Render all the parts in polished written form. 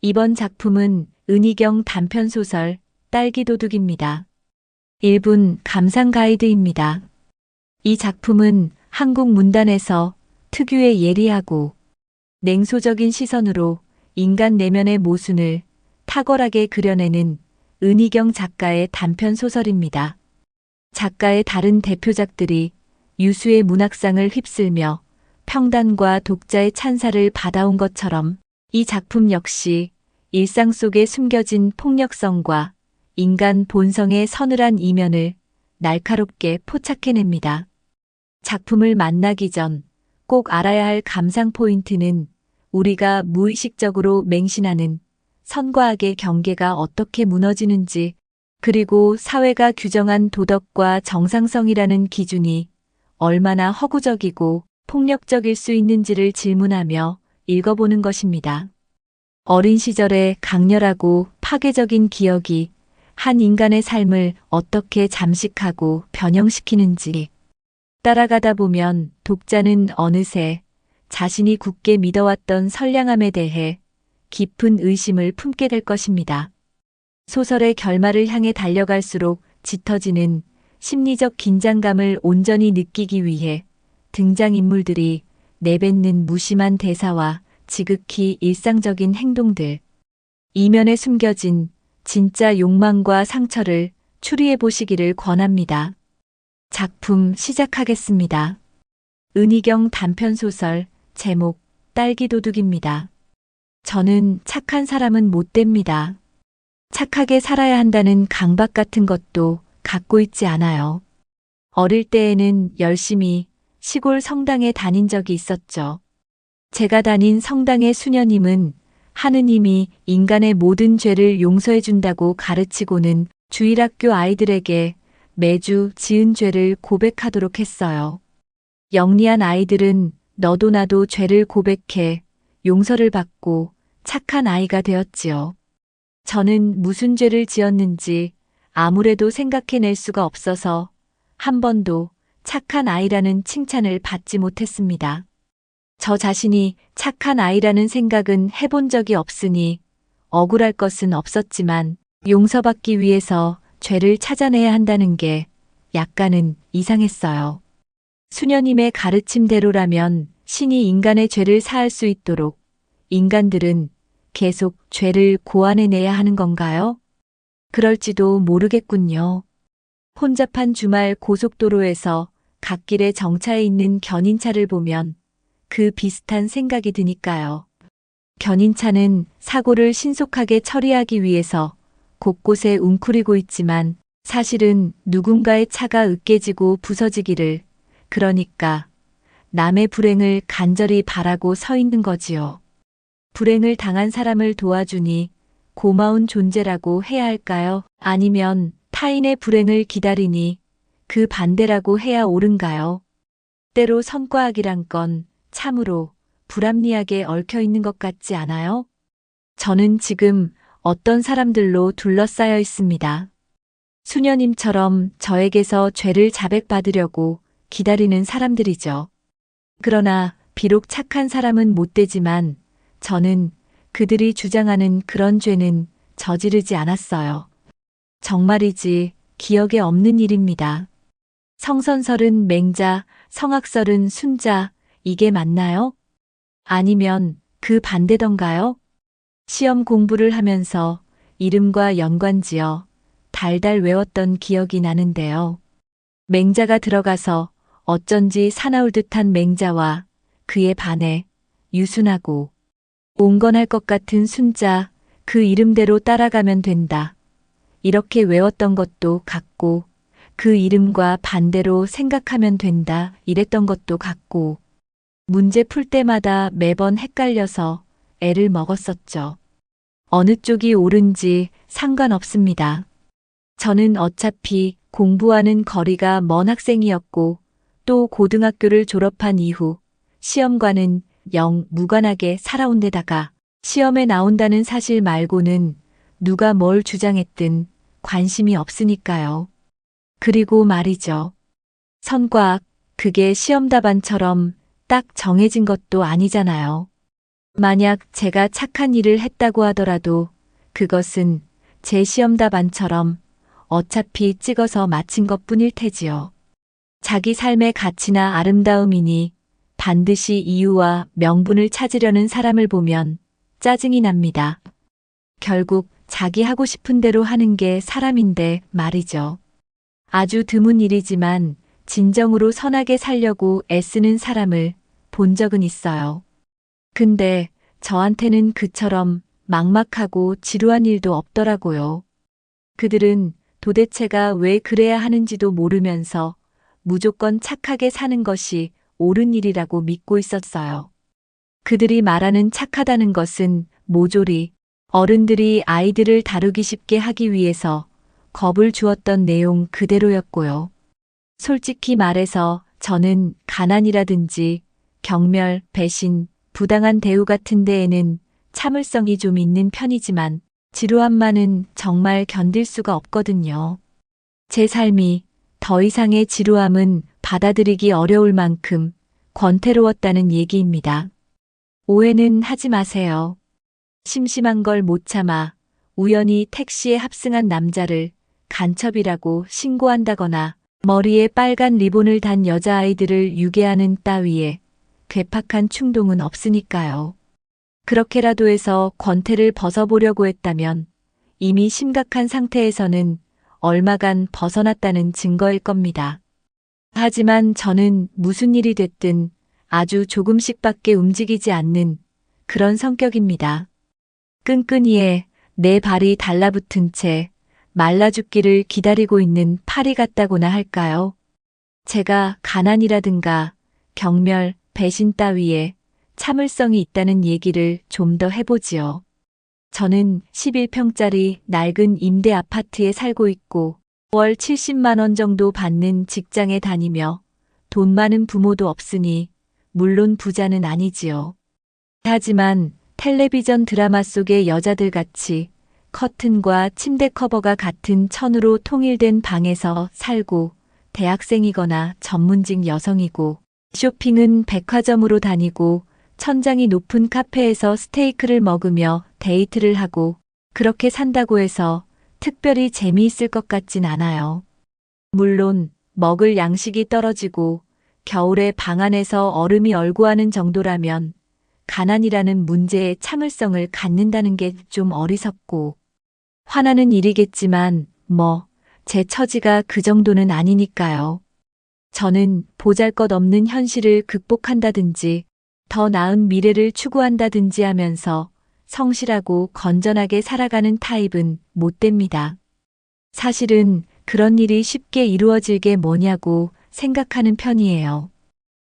이번 작품은 은희경 단편소설 딸기도둑입니다. 1분 감상 가이드입니다. 이 작품은 한국 문단에서 특유의 예리하고 냉소적인 시선으로 인간 내면의 모순을 탁월하게 그려내는 은희경 작가의 단편소설입니다. 작가의 다른 대표작들이 유수의 문학상을 휩쓸며 평단과 독자의 찬사를 받아온 것처럼 이 작품 역시 일상 속에 숨겨진 폭력성과 인간 본성의 서늘한 이면을 날카롭게 포착해냅니다. 작품을 만나기 전 꼭 알아야 할 감상 포인트는 우리가 무의식적으로 맹신하는 선과 악의 경계가 어떻게 무너지는지, 그리고 사회가 규정한 도덕과 정상성이라는 기준이 얼마나 허구적이고 폭력적일 수 있는지를 질문하며 읽어보는 것입니다. 어린 시절의 강렬하고 파괴적인 기억이 한 인간의 삶을 어떻게 잠식하고 변형시키는지 따라가다 보면 독자는 어느새 자신이 굳게 믿어왔던 선량함에 대해 깊은 의심을 품게 될 것입니다. 소설의 결말을 향해 달려갈수록 짙어지는 심리적 긴장감을 온전히 느끼기 위해 등장인물들이 내뱉는 무심한 대사와 지극히 일상적인 행동들, 이면에 숨겨진 진짜 욕망과 상처를 추리해 보시기를 권합니다. 작품 시작하겠습니다. 은희경 단편소설 제목 딸기도둑입니다. 저는 착한 사람은 못 됩니다. 착하게 살아야 한다는 강박 같은 것도 갖고 있지 않아요. 어릴 때에는 열심히 시골 성당에 다닌 적이 있었죠. 제가 다닌 성당의 수녀님은 하느님이 인간의 모든 죄를 용서해 준다고 가르치고는 주일학교 아이들에게 매주 지은 죄를 고백하도록 했어요. 영리한 아이들은 너도 나도 죄를 고백해 용서를 받고 착한 아이가 되었지요. 저는 무슨 죄를 지었는지 아무래도 생각해낼 수가 없어서 한 번도 착한 아이라는 칭찬을 받지 못했습니다. 저 자신이 착한 아이라는 생각은 해본 적이 없으니 억울할 것은 없었지만 용서받기 위해서 죄를 찾아내야 한다는 게 약간은 이상했어요. 수녀님의 가르침대로라면 신이 인간의 죄를 사할 수 있도록 인간들은 계속 죄를 고안해내야 하는 건가요? 그럴지도 모르겠군요. 혼잡한 주말 고속도로에서 갓길에 정차해 있는 견인차를 보면 그 비슷한 생각이 드니까요. 견인차는 사고를 신속하게 처리하기 위해서 곳곳에 웅크리고 있지만 사실은 누군가의 차가 으깨지고 부서지기를, 그러니까 남의 불행을 간절히 바라고 서 있는 거지요. 불행을 당한 사람을 도와주니 고마운 존재라고 해야 할까요? 아니면 타인의 불행을 기다리니 그 반대라고 해야 옳은가요? 때로 선과 악이란 건 참으로 불합리하게 얽혀 있는 것 같지 않아요? 저는 지금 어떤 사람들로 둘러싸여 있습니다. 수녀님처럼 저에게서 죄를 자백받으려고 기다리는 사람들이죠. 그러나 비록 착한 사람은 못 되지만 저는 그들이 주장하는 그런 죄는 저지르지 않았어요. 정말이지 기억에 없는 일입니다. 성선설은 맹자, 성악설은 순자, 이게 맞나요? 아니면 그 반대던가요? 시험 공부를 하면서 이름과 연관지어 달달 외웠던 기억이 나는데요. 맹자가 들어가서 어쩐지 사나울 듯한 맹자와 그에 반해 유순하고 온건할 것 같은 순자, 그 이름대로 따라가면 된다. 이렇게 외웠던 것도 같고 그 이름과 반대로 생각하면 된다. 이랬던 것도 같고 문제 풀 때마다 매번 헷갈려서 애를 먹었었죠. 어느 쪽이 옳은지 상관없습니다. 저는 어차피 공부하는 거리가 먼 학생이었고 또 고등학교를 졸업한 이후 시험과는 영 무관하게 살아온 데다가 시험에 나온다는 사실 말고는 누가 뭘 주장했든 관심이 없으니까요. 그리고 말이죠. 선과 악, 그게 시험 답안처럼 딱 정해진 것도 아니잖아요. 만약 제가 착한 일을 했다고 하더라도 그것은 제 시험 답안처럼 어차피 찍어서 마친 것뿐일 테지요. 자기 삶의 가치나 아름다움이니 반드시 이유와 명분을 찾으려는 사람을 보면 짜증이 납니다. 결국 자기 하고 싶은 대로 하는 게 사람인데 말이죠. 아주 드문 일이지만 진정으로 선하게 살려고 애쓰는 사람을 본 적은 있어요. 근데 저한테는 그처럼 막막하고 지루한 일도 없더라고요. 그들은 도대체가 왜 그래야 하는지도 모르면서 무조건 착하게 사는 것이 옳은 일이라고 믿고 있었어요. 그들이 말하는 착하다는 것은 모조리 어른들이 아이들을 다루기 쉽게 하기 위해서 겁을 주었던 내용 그대로였고요. 솔직히 말해서 저는 가난이라든지 경멸, 배신, 부당한 대우 같은 데에는 참을성이 좀 있는 편이지만 지루함만은 정말 견딜 수가 없거든요. 제 삶이 더 이상의 지루함은 받아들이기 어려울 만큼 권태로웠다는 얘기입니다. 오해는 하지 마세요. 심심한 걸 못 참아 우연히 택시에 합승한 남자를 간첩이라고 신고한다거나 머리에 빨간 리본을 단 여자아이들을 유괴하는 따위에 괴팍한 충동은 없으니까요. 그렇게라도 해서 권태를 벗어보려고 했다면 이미 심각한 상태에서는 얼마간 벗어났다는 증거일 겁니다. 하지만 저는 무슨 일이 됐든 아주 조금씩밖에 움직이지 않는 그런 성격입니다. 끈끈이에 내 발이 달라붙은 채 말라 죽기를 기다리고 있는 파리 같다고나 할까요? 제가 가난이라든가 경멸, 배신 따위에 참을성이 있다는 얘기를 좀 더 해보지요. 저는 11평짜리 낡은 임대 아파트에 살고 있고 월 70만 원 정도 받는 직장에 다니며 돈 많은 부모도 없으니 물론 부자는 아니지요. 하지만 텔레비전 드라마 속의 여자들 같이 커튼과 침대 커버가 같은 천으로 통일된 방에서 살고 대학생이거나 전문직 여성이고 쇼핑은 백화점으로 다니고 천장이 높은 카페에서 스테이크를 먹으며 데이트를 하고 그렇게 산다고 해서 특별히 재미있을 것 같진 않아요. 물론 먹을 양식이 떨어지고 겨울에 방 안에서 얼음이 얼고하는 정도라면 가난이라는 문제에 참을성을 갖는다는 게 좀 어리석고 화나는 일이겠지만 제 처지가 그 정도는 아니니까요. 저는 보잘것없는 현실을 극복한다든지 더 나은 미래를 추구한다든지 하면서 성실하고 건전하게 살아가는 타입은 못 됩니다. 사실은 그런 일이 쉽게 이루어질 게 뭐냐고 생각하는 편이에요.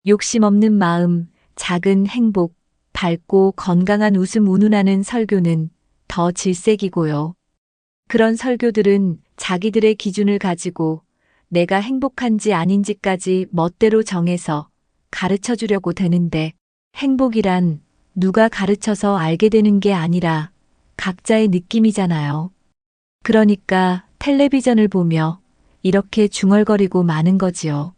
욕심 없는 마음, 작은 행복, 밝고 건강한 웃음 운운하는 설교는 더 질색이고요. 그런 설교들은 자기들의 기준을 가지고 내가 행복한지 아닌지까지 멋대로 정해서 가르쳐 주려고 되는데 행복이란 누가 가르쳐서 알게 되는 게 아니라 각자의 느낌이잖아요. 그러니까 텔레비전을 보며 이렇게 중얼거리고 마는 거지요.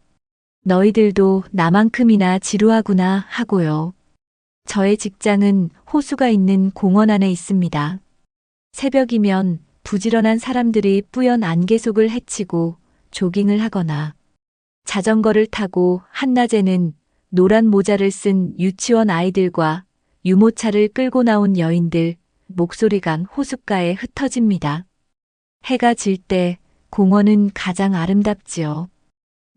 너희들도 나만큼이나 지루하구나 하고요. 저의 직장은 호수가 있는 공원 안에 있습니다. 새벽이면 부지런한 사람들이 뿌연 안개속을 헤치고 조깅을 하거나 자전거를 타고 한낮에는 노란 모자를 쓴 유치원 아이들과 유모차를 끌고 나온 여인들 목소리가 호숫가에 흩어집니다. 해가 질 때 공원은 가장 아름답지요.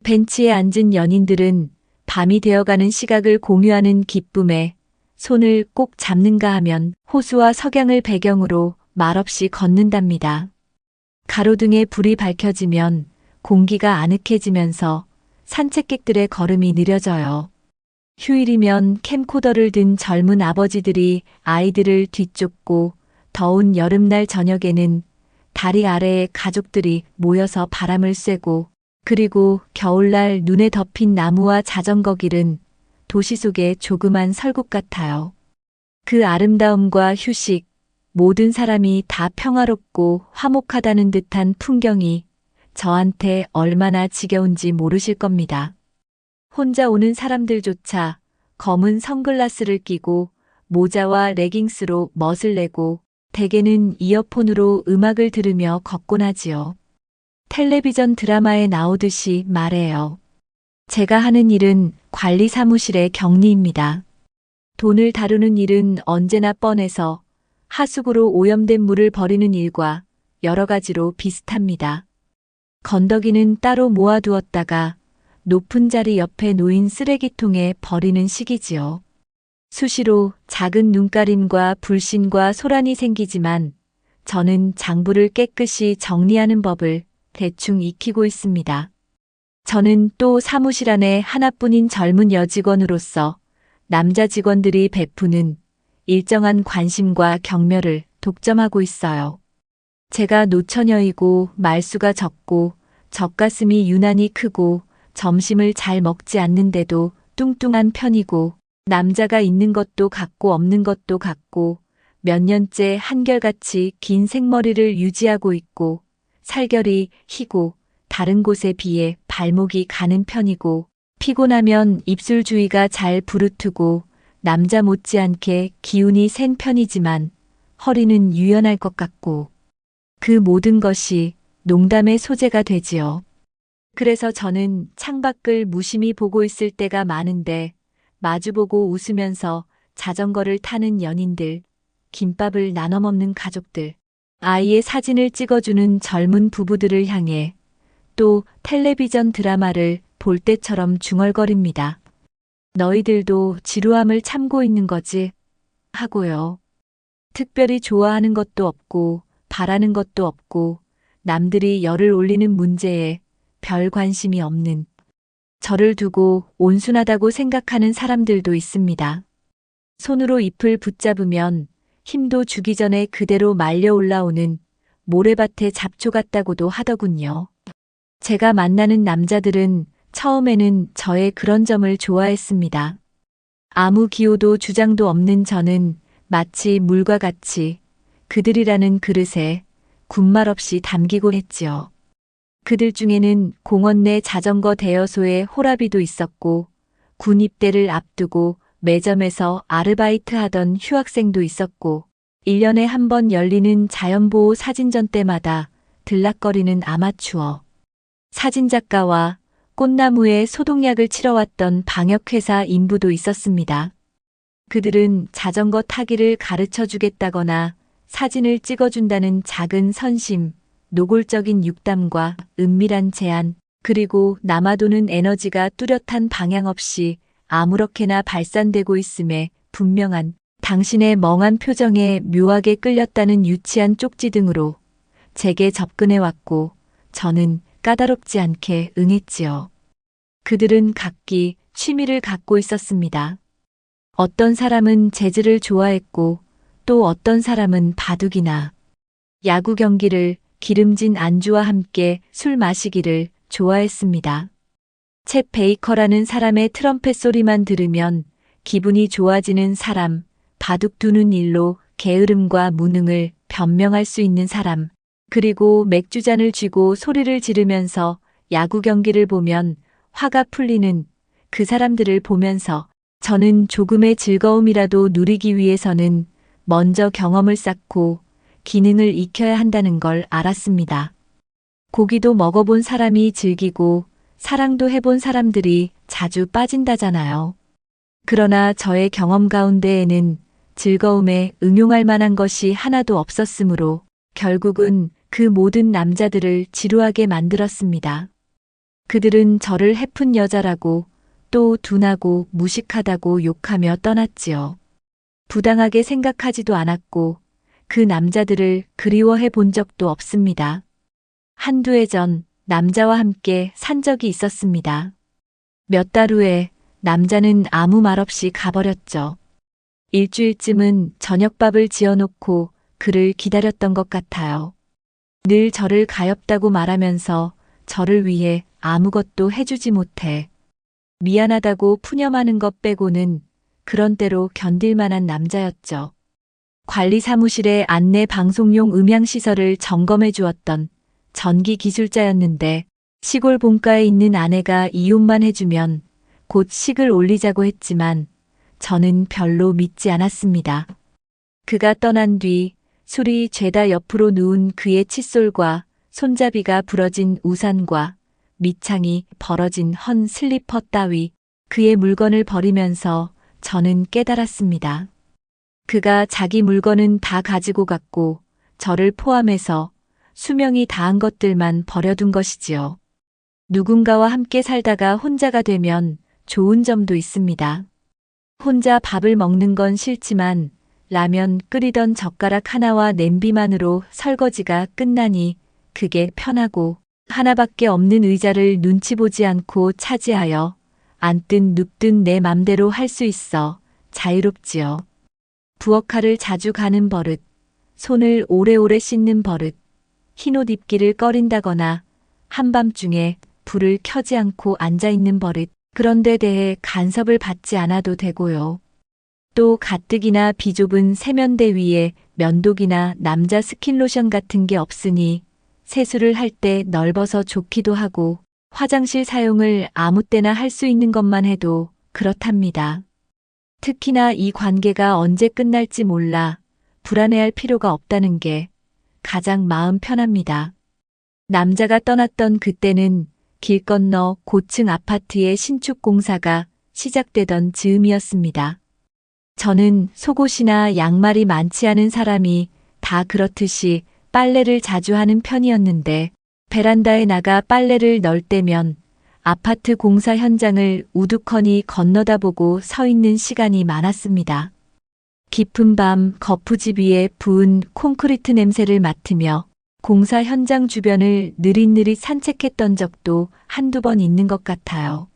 벤치에 앉은 연인들은 밤이 되어가는 시각을 공유하는 기쁨에 손을 꼭 잡는가 하면 호수와 석양을 배경으로 말없이 걷는답니다. 가로등에 불이 밝혀지면 공기가 아늑해지면서 산책객들의 걸음이 느려져요. 휴일이면 캠코더를 든 젊은 아버지들이 아이들을 뒤쫓고 더운 여름날 저녁에는 다리 아래에 가족들이 모여서 바람을 쐬고 그리고 겨울날 눈에 덮인 나무와 자전거 길은 도시 속의 조그만 설국 같아요. 그 아름다움과 휴식, 모든 사람이 다 평화롭고 화목하다는 듯한 풍경이 저한테 얼마나 지겨운지 모르실 겁니다. 혼자 오는 사람들조차 검은 선글라스를 끼고 모자와 레깅스로 멋을 내고 대개는 이어폰으로 음악을 들으며 걷곤 하지요. 텔레비전 드라마에 나오듯이 말해요. 제가 하는 일은 관리 사무실의 격리입니다. 돈을 다루는 일은 언제나 뻔해서 하수구로 오염된 물을 버리는 일과 여러 가지로 비슷합니다. 건더기는 따로 모아두었다가 높은 자리 옆에 놓인 쓰레기통에 버리는 식이지요. 수시로 작은 눈가림과 불신과 소란이 생기지만 저는 장부를 깨끗이 정리하는 법을 대충 익히고 있습니다. 저는 또 사무실 안에 하나뿐인 젊은 여직원으로서 남자 직원들이 베푸는 일정한 관심과 격려를 독점하고 있어요. 제가 노처녀이고 말수가 적고 젖가슴이 유난히 크고 점심을 잘 먹지 않는데도 뚱뚱한 편이고 남자가 있는 것도 같고 없는 것도 같고 몇 년째 한결같이 긴 생머리를 유지하고 있고 살결이 희고 다른 곳에 비해 발목이 가는 편이고 피곤하면 입술 주위가 잘 부르트고 남자 못지않게 기운이 센 편이지만 허리는 유연할 것 같고 그 모든 것이 농담의 소재가 되지요. 그래서 저는 창밖을 무심히 보고 있을 때가 많은데 마주보고 웃으면서 자전거를 타는 연인들, 김밥을 나눠 먹는 가족들, 아이의 사진을 찍어주는 젊은 부부들을 향해 또 텔레비전 드라마를 볼 때처럼 중얼거립니다. 너희들도 지루함을 참고 있는 거지? 하고요. 특별히 좋아하는 것도 없고 바라는 것도 없고 남들이 열을 올리는 문제에 별 관심이 없는 저를 두고 온순하다고 생각하는 사람들도 있습니다. 손으로 잎을 붙잡으면 힘도 주기 전에 그대로 말려 올라오는 모래밭의 잡초 같다고도 하더군요. 제가 만나는 남자들은 처음에는 저의 그런 점을 좋아했습니다. 아무 기호도 주장도 없는 저는 마치 물과 같이 그들이라는 그릇에 군말 없이 담기곤 했지요. 그들 중에는 공원 내 자전거 대여소에 호라비도 있었고 군 입대를 앞두고 매점에서 아르바이트 하던 휴학생도 있었고 1년에 한 번 열리는 자연보호 사진전 때마다 들락거리는 아마추어 사진작가와 꽃나무에 소독약을 치러왔던 방역회사 인부도 있었습니다. 그들은 자전거 타기를 가르쳐 주겠다거나 사진을 찍어준다는 작은 선심, 노골적인 육담과 은밀한 제안, 그리고 남아도는 에너지가 뚜렷한 방향 없이 아무렇게나 발산되고 있음에 분명한 당신의 멍한 표정에 묘하게 끌렸다는 유치한 쪽지 등으로 제게 접근해왔고 저는 까다롭지 않게 응했지요. 그들은 각기 취미를 갖고 있었습니다. 어떤 사람은 재즈를 좋아했고 또 어떤 사람은 바둑이나 야구 경기를 기름진 안주와 함께 술 마시기를 좋아했습니다. 챗 베이커라는 사람의 트럼펫 소리만 들으면 기분이 좋아지는 사람, 바둑 두는 일로 게으름과 무능을 변명할 수 있는 사람, 그리고 맥주잔을 쥐고 소리를 지르면서 야구 경기를 보면 화가 풀리는 그 사람들을 보면서 저는 조금의 즐거움이라도 누리기 위해서는 먼저 경험을 쌓고 기능을 익혀야 한다는 걸 알았습니다. 고기도 먹어본 사람이 즐기고 사랑도 해본 사람들이 자주 빠진다잖아요. 그러나 저의 경험 가운데에는 즐거움에 응용할 만한 것이 하나도 없었으므로 결국은 그 모든 남자들을 지루하게 만들었습니다. 그들은 저를 해픈 여자라고 또 둔하고 무식하다고 욕하며 떠났지요. 부당하게 생각하지도 않았고 그 남자들을 그리워해 본 적도 없습니다. 한두 해 전 남자와 함께 산 적이 있었습니다. 몇 달 후에 남자는 아무 말 없이 가버렸죠. 일주일쯤은 저녁밥을 지어놓고 그를 기다렸던 것 같아요. 늘 저를 가엾다고 말하면서 저를 위해 아무것도 해주지 못해 미안하다고 푸념하는 것 빼고는 그런 때로 견딜 만한 남자였죠. 관리 사무실의 안내 방송용 음향시설을 점검해 주었던 전기 기술자였는데 시골 본가에 있는 아내가 이혼만 해주면 곧 식을 올리자고 했지만 저는 별로 믿지 않았습니다. 그가 떠난 뒤 술이 죄다 옆으로 누운 그의 칫솔과 손잡이가 부러진 우산과 밑창이 벌어진 헌 슬리퍼 따위 그의 물건을 버리면서 저는 깨달았습니다. 그가 자기 물건은 다 가지고 갔고 저를 포함해서 수명이 다한 것들만 버려둔 것이지요. 누군가와 함께 살다가 혼자가 되면 좋은 점도 있습니다. 혼자 밥을 먹는 건 싫지만 라면 끓이던 젓가락 하나와 냄비만으로 설거지가 끝나니 그게 편하고 하나밖에 없는 의자를 눈치 보지 않고 차지하여 앉든 눕든 내 맘대로 할 수 있어 자유롭지요. 부엌칼을 자주 가는 버릇, 손을 오래오래 씻는 버릇, 흰옷 입기를 꺼린다거나 한밤중에 불을 켜지 않고 앉아있는 버릇, 그런 데 대해 간섭을 받지 않아도 되고요. 또 가뜩이나 비좁은 세면대 위에 면도기나 남자 스킨로션 같은 게 없으니 세수를 할 때 넓어서 좋기도 하고 화장실 사용을 아무 때나 할 수 있는 것만 해도 그렇답니다. 특히나 이 관계가 언제 끝날지 몰라 불안해할 필요가 없다는 게 가장 마음 편합니다. 남자가 떠났던 그때는 길 건너 고층 아파트의 신축 공사가 시작되던 즈음이었습니다. 저는 속옷이나 양말이 많지 않은 사람이 다 그렇듯이 빨래를 자주 하는 편이었는데 베란다에 나가 빨래를 널 때면 아파트 공사 현장을 우두커니 건너다보고 서 있는 시간이 많았습니다. 깊은 밤 거푸집 위에 부은 콘크리트 냄새를 맡으며 공사 현장 주변을 느릿느릿 산책했던 적도 한두 번 있는 것 같아요.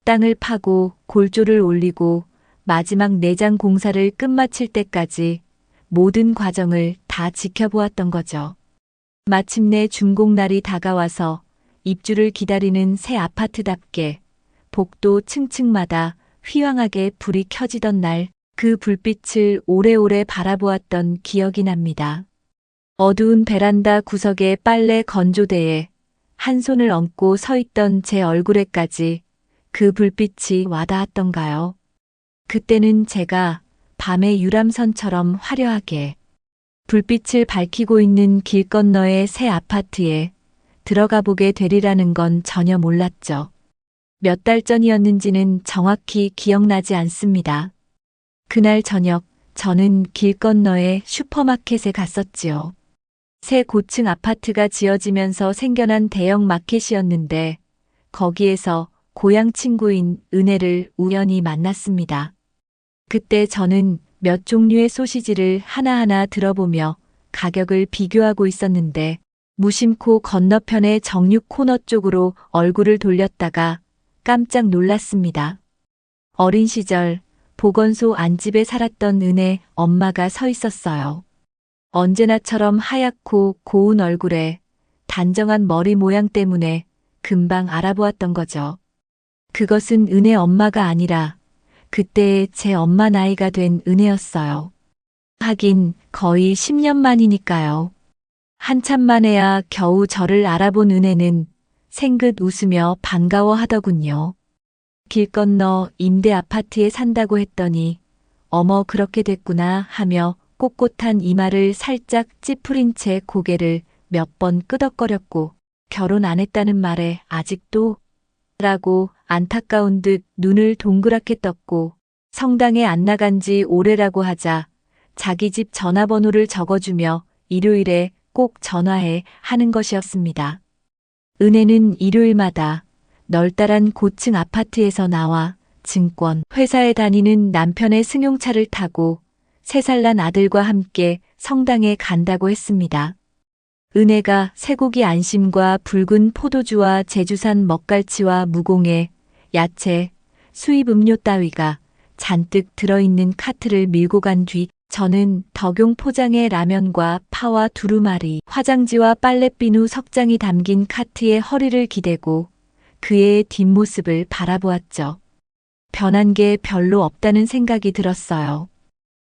땅을 파고 골조를 올리고 마지막 내장 공사를 끝마칠 때까지 모든 과정을 다 지켜보았던 거죠. 마침내 준공날이 다가와서 입주를 기다리는 새 아파트답게 복도 층층마다 휘황하게 불이 켜지던 날 그 불빛을 오래오래 바라보았던 기억이 납니다. 어두운 베란다 구석의 빨래 건조대에 한 손을 얹고 서 있던 제 얼굴에까지 그 불빛이 와닿았던가요? 그때는 제가 밤의 유람선처럼 화려하게 불빛을 밝히고 있는 길 건너의 새 아파트에 들어가 보게 되리라는 건 전혀 몰랐죠. 몇 달 전이었는지는 정확히 기억나지 않습니다. 그날 저녁 저는 길 건너의 슈퍼마켓에 갔었지요. 새 고층 아파트가 지어지면서 생겨난 대형 마켓이었는데 거기에서 고향 친구인 은혜를 우연히 만났습니다. 그때 저는 몇 종류의 소시지를 하나하나 들어보며 가격을 비교하고 있었는데 무심코 건너편의 정육 코너 쪽으로 얼굴을 돌렸다가 깜짝 놀랐습니다. 어린 시절 보건소 안집에 살았던 은혜 엄마가 서 있었어요. 언제나처럼 하얗고 고운 얼굴에 단정한 머리 모양 때문에 금방 알아보았던 거죠. 그것은 은혜 엄마가 아니라 그때의 제 엄마 나이가 된 은혜였어요. 하긴 거의 10년 만이니까요. 한참 만에야 겨우 저를 알아본 은혜는 생긋 웃으며 반가워하더군요. 길 건너 임대 아파트에 산다고 했더니 어머 그렇게 됐구나 하며 꼿꼿한 이마를 살짝 찌푸린 채 고개를 몇 번 끄덕거렸고 결혼 안 했다는 말에 아직도? 라고 안타까운 듯 눈을 동그랗게 떴고 성당에 안 나간 지 오래라고 하자 자기 집 전화번호를 적어주며 일요일에 꼭 전화해 하는 것이었습니다. 은혜는 일요일마다 널따란 고층 아파트에서 나와 증권 회사에 다니는 남편의 승용차를 타고 3살 난 아들과 함께 성당에 간다고 했습니다. 은혜가 쇠고기 안심과 붉은 포도주와 제주산 먹갈치와 무공해, 야채, 수입 음료 따위가 잔뜩 들어있는 카트를 밀고 간 뒤 저는 덕용 포장의 라면과 파와 두루마리, 화장지와 빨래비누 석 장이 담긴 카트에 허리를 기대고 그의 뒷모습을 바라보았죠. 변한 게 별로 없다는 생각이 들었어요.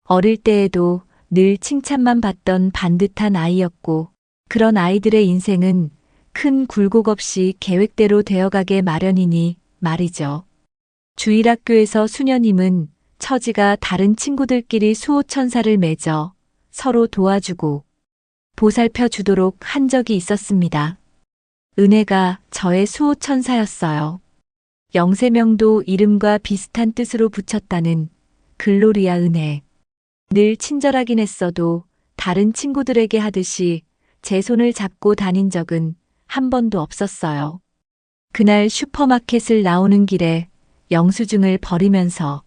어릴 때에도 늘 칭찬만 받던 반듯한 아이였고 그런 아이들의 인생은 큰 굴곡 없이 계획대로 되어가게 마련이니 말이죠. 주일학교에서 수녀님은 처지가 다른 친구들끼리 수호천사를 맺어 서로 도와주고 보살펴 주도록 한 적이 있었습니다. 은혜가 저의 수호천사였어요. 영세명도 이름과 비슷한 뜻으로 붙였다는 글로리아 은혜. 늘 친절하긴 했어도 다른 친구들에게 하듯이 제 손을 잡고 다닌 적은 한 번도 없었어요. 그날 슈퍼마켓을 나오는 길에 영수증을 버리면서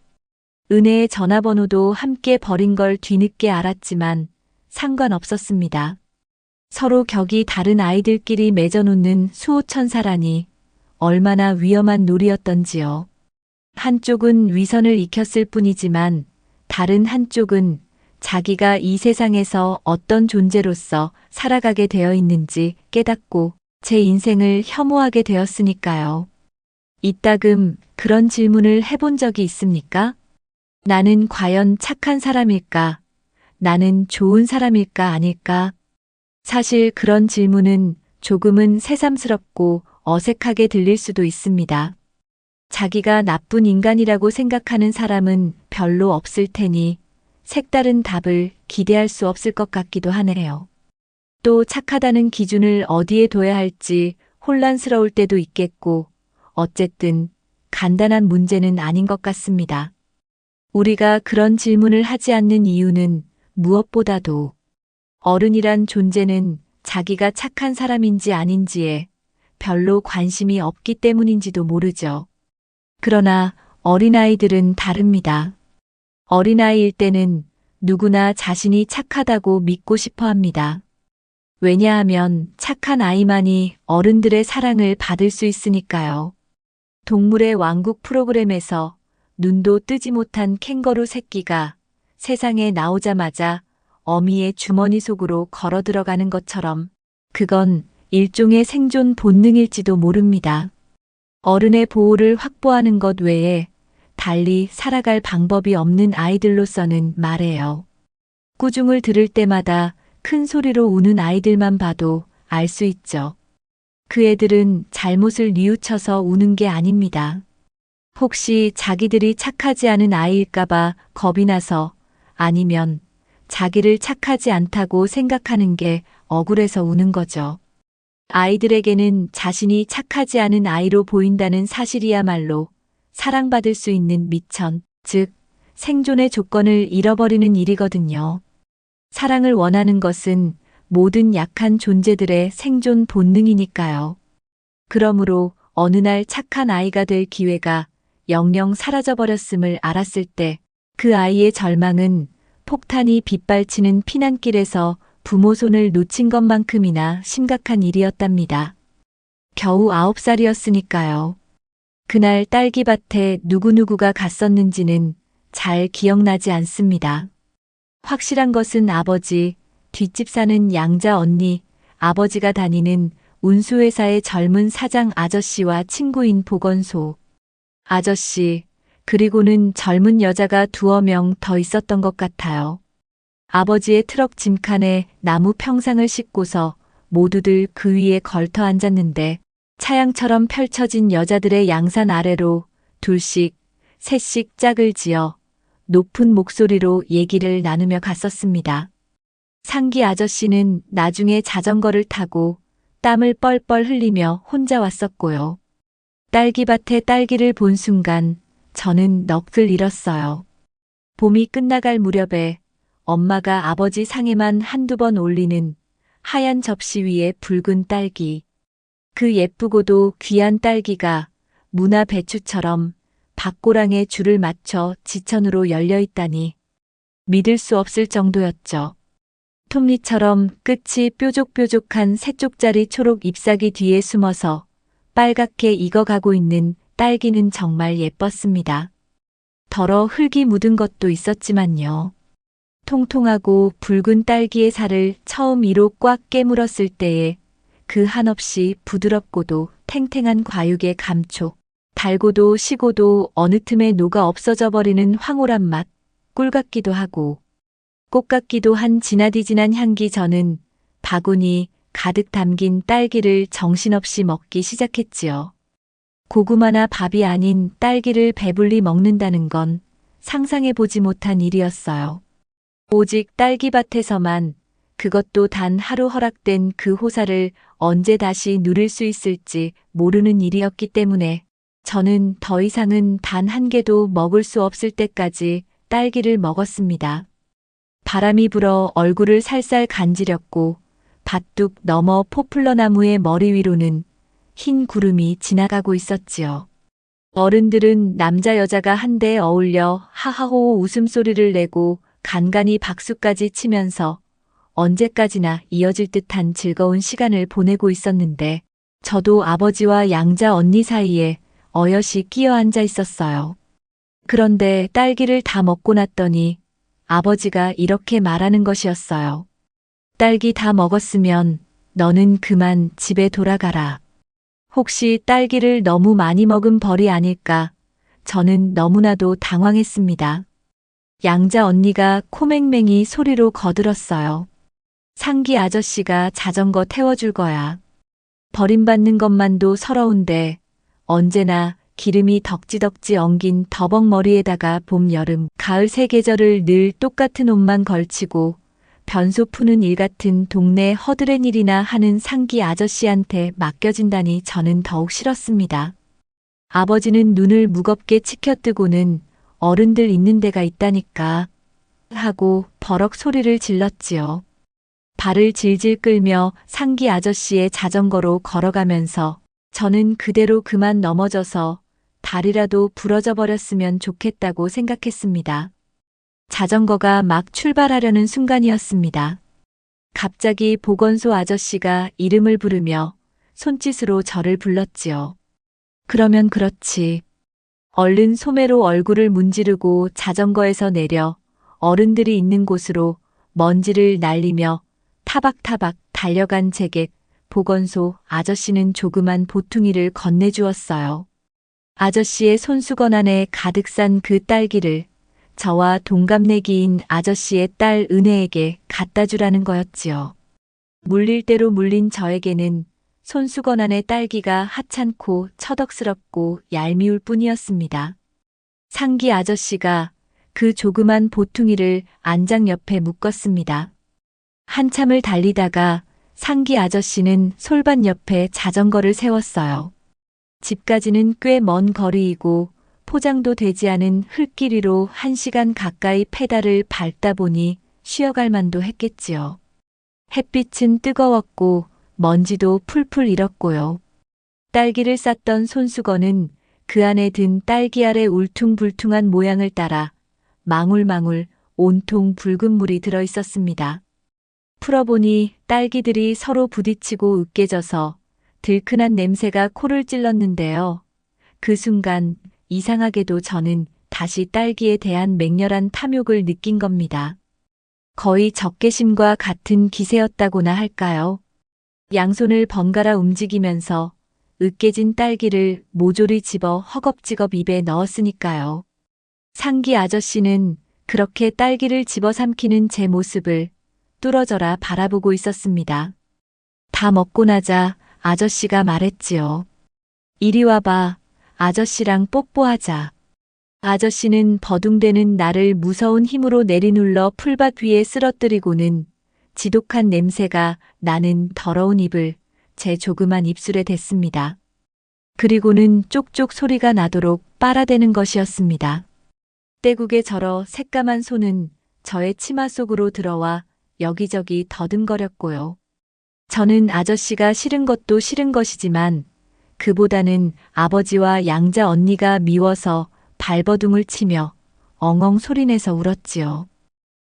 은혜의 전화번호도 함께 버린 걸 뒤늦게 알았지만 상관없었습니다. 서로 격이 다른 아이들끼리 맺어놓는 수호천사라니 얼마나 위험한 놀이였던지요. 한쪽은 위선을 익혔을 뿐이지만 다른 한쪽은 자기가 이 세상에서 어떤 존재로서 살아가게 되어 있는지 깨닫고 제 인생을 혐오하게 되었으니까요. 이따금 그런 질문을 해본 적이 있습니까? 나는 과연 착한 사람일까? 나는 좋은 사람일까 아닐까? 사실 그런 질문은 조금은 새삼스럽고 어색하게 들릴 수도 있습니다. 자기가 나쁜 인간이라고 생각하는 사람은 별로 없을 테니 색다른 답을 기대할 수 없을 것 같기도 하네요. 또 착하다는 기준을 어디에 둬야 할지 혼란스러울 때도 있겠고, 어쨌든 간단한 문제는 아닌 것 같습니다. 우리가 그런 질문을 하지 않는 이유는 무엇보다도 어른이란 존재는 자기가 착한 사람인지 아닌지에 별로 관심이 없기 때문인지도 모르죠. 그러나 어린아이들은 다릅니다. 어린아이일 때는 누구나 자신이 착하다고 믿고 싶어 합니다. 왜냐하면 착한 아이만이 어른들의 사랑을 받을 수 있으니까요. 동물의 왕국 프로그램에서 눈도 뜨지 못한 캥거루 새끼가 세상에 나오자마자 어미의 주머니 속으로 걸어 들어가는 것처럼 그건 일종의 생존 본능일지도 모릅니다. 어른의 보호를 확보하는 것 외에 달리 살아갈 방법이 없는 아이들로서는 말해요. 꾸중을 들을 때마다 큰 소리로 우는 아이들만 봐도 알 수 있죠. 그 애들은 잘못을 뉘우쳐서 우는 게 아닙니다. 혹시 자기들이 착하지 않은 아이일까봐 겁이 나서 아니면 자기를 착하지 않다고 생각하는 게 억울해서 우는 거죠. 아이들에게는 자신이 착하지 않은 아이로 보인다는 사실이야말로 사랑받을 수 있는 미천, 즉 생존의 조건을 잃어버리는 일이거든요. 사랑을 원하는 것은 모든 약한 존재들의 생존 본능이니까요. 그러므로 어느 날 착한 아이가 될 기회가 영영 사라져버렸음을 알았을 때 그 아이의 절망은 폭탄이 빗발치는 피난길에서 부모 손을 놓친 것만큼이나 심각한 일이었답니다. 겨우 9살이었으니까요. 그날 딸기밭에 누구누구가 갔었는지는 잘 기억나지 않습니다. 확실한 것은 아버지, 뒷집 사는 양자 언니, 아버지가 다니는 운수회사의 젊은 사장 아저씨와 친구인 보건소 아저씨, 그리고는 젊은 여자가 두어 명 더 있었던 것 같아요. 아버지의 트럭 짐칸에 나무 평상을 싣고서 모두들 그 위에 걸터 앉았는데 차양처럼 펼쳐진 여자들의 양산 아래로 둘씩, 셋씩 짝을 지어 높은 목소리로 얘기를 나누며 갔었습니다. 상기 아저씨는 나중에 자전거를 타고 땀을 뻘뻘 흘리며 혼자 왔었고요. 딸기밭에 딸기를 본 순간 저는 넋을 잃었어요. 봄이 끝나갈 무렵에 엄마가 아버지 상에만 한두 번 올리는 하얀 접시 위에 붉은 딸기. 그 예쁘고도 귀한 딸기가 무나 배추처럼 밭고랑에 줄을 맞춰 지천으로 열려 있다니 믿을 수 없을 정도였죠. 톱니처럼 끝이 뾰족뾰족한 세 쪽짜리 초록 잎사귀 뒤에 숨어서 빨갛게 익어가고 있는 딸기는 정말 예뻤습니다. 더러 흙이 묻은 것도 있었지만요. 통통하고 붉은 딸기의 살을 처음 이로 꽉 깨물었을 때에 그 한없이 부드럽고도 탱탱한 과육의 감촉, 달고도 시고도 어느 틈에 녹아 없어져 버리는 황홀한 맛, 꿀 같기도 하고 꽃 같기도 한 진하디진한 향기. 저는 바구니 가득 담긴 딸기를 정신없이 먹기 시작했지요. 고구마나 밥이 아닌 딸기를 배불리 먹는다는 건 상상해보지 못한 일이었어요. 오직 딸기밭에서만, 그것도 단 하루 허락된 그 호사를 언제 다시 누릴 수 있을지 모르는 일이었기 때문에 저는 더 이상은 단 한 개도 먹을 수 없을 때까지 딸기를 먹었습니다. 바람이 불어 얼굴을 살살 간지렸고 밭둑 너머 포플러 나무의 머리 위로는 흰 구름이 지나가고 있었지요. 어른들은 남자 여자가 한데 어울려 하하호 웃음소리를 내고 간간히 박수까지 치면서 언제까지나 이어질 듯한 즐거운 시간을 보내고 있었는데 저도 아버지와 양자 언니 사이에 어여시 끼어 앉아 있었어요. 그런데 딸기를 다 먹고 났더니 아버지가 이렇게 말하는 것이었어요. 딸기 다 먹었으면 너는 그만 집에 돌아가라. 혹시 딸기를 너무 많이 먹은 벌이 아닐까? 저는 너무나도 당황했습니다. 양자 언니가 코맹맹이 소리로 거들었어요. 상기 아저씨가 자전거 태워줄 거야. 버림받는 것만도 서러운데 언제나 기름이 덕지덕지 엉긴 더벅머리에다가 봄, 여름, 가을 세 계절을 늘 똑같은 옷만 걸치고 변소 푸는 일 같은 동네 허드렛 일이나 하는 상기 아저씨한테 맡겨진다니 저는 더욱 싫었습니다. 아버지는 눈을 무겁게 치켜뜨고는 어른들 있는 데가 있다니까 하고 버럭 소리를 질렀지요. 발을 질질 끌며 상기 아저씨의 자전거로 걸어가면서 저는 그대로 그만 넘어져서 다리라도 부러져 버렸으면 좋겠다고 생각했습니다. 자전거가 막 출발하려는 순간이었습니다. 갑자기 보건소 아저씨가 이름을 부르며 손짓으로 저를 불렀지요. 그러면 그렇지. 얼른 소매로 얼굴을 문지르고 자전거에서 내려 어른들이 있는 곳으로 먼지를 날리며 타박타박 달려간 제게 보건소 아저씨는 조그만 보퉁이를 건네주었어요. 아저씨의 손수건 안에 가득 싼 그 딸기를 저와 동갑내기인 아저씨의 딸 은혜에게 갖다 주라는 거였지요. 물릴 대로 물린 저에게는 손수건 안의 딸기가 하찮고 처덕스럽고 얄미울 뿐이었습니다. 상기 아저씨가 그 조그만 보퉁이를 안장 옆에 묶었습니다. 한참을 달리다가 상기 아저씨는 솔밭 옆에 자전거를 세웠어요. 집까지는 꽤 먼 거리이고 포장도 되지 않은 흙길 위로 1시간 가까이 페달을 밟다 보니 쉬어갈 만도 했겠지요. 햇빛은 뜨거웠고 먼지도 풀풀 일었고요. 딸기를 쌌던 손수건은 그 안에 든 딸기알의 울퉁불퉁한 모양을 따라 망울망울 온통 붉은 물이 들어 있었습니다. 풀어보니 딸기들이 서로 부딪히고 으깨져서 들큰한 냄새가 코를 찔렀는데요. 그 순간 이상하게도 저는 다시 딸기에 대한 맹렬한 탐욕을 느낀 겁니다. 거의 적개심과 같은 기세였다고나 할까요? 양손을 번갈아 움직이면서 으깨진 딸기를 모조리 집어 허겁지겁 입에 넣었으니까요. 상기 아저씨는 그렇게 딸기를 집어삼키는 제 모습을 뚫어져라 바라보고 있었습니다. 다 먹고 나자 아저씨가 말했지요. 이리 와봐. 아저씨랑 뽀뽀하자. 아저씨는 버둥대는 나를 무서운 힘으로 내리눌러 풀밭 위에 쓰러뜨리고는 지독한 냄새가 나는 더러운 입을 제 조그만 입술에 댔습니다. 그리고는 쪽쪽 소리가 나도록 빨아대는 것이었습니다. 떼국에 절어 새까만 손은 저의 치마 속으로 들어와 여기저기 더듬거렸고요. 저는 아저씨가 싫은 것도 싫은 것이지만 그보다는 아버지와 양자 언니가 미워서 발버둥을 치며 엉엉 소리내서 울었지요.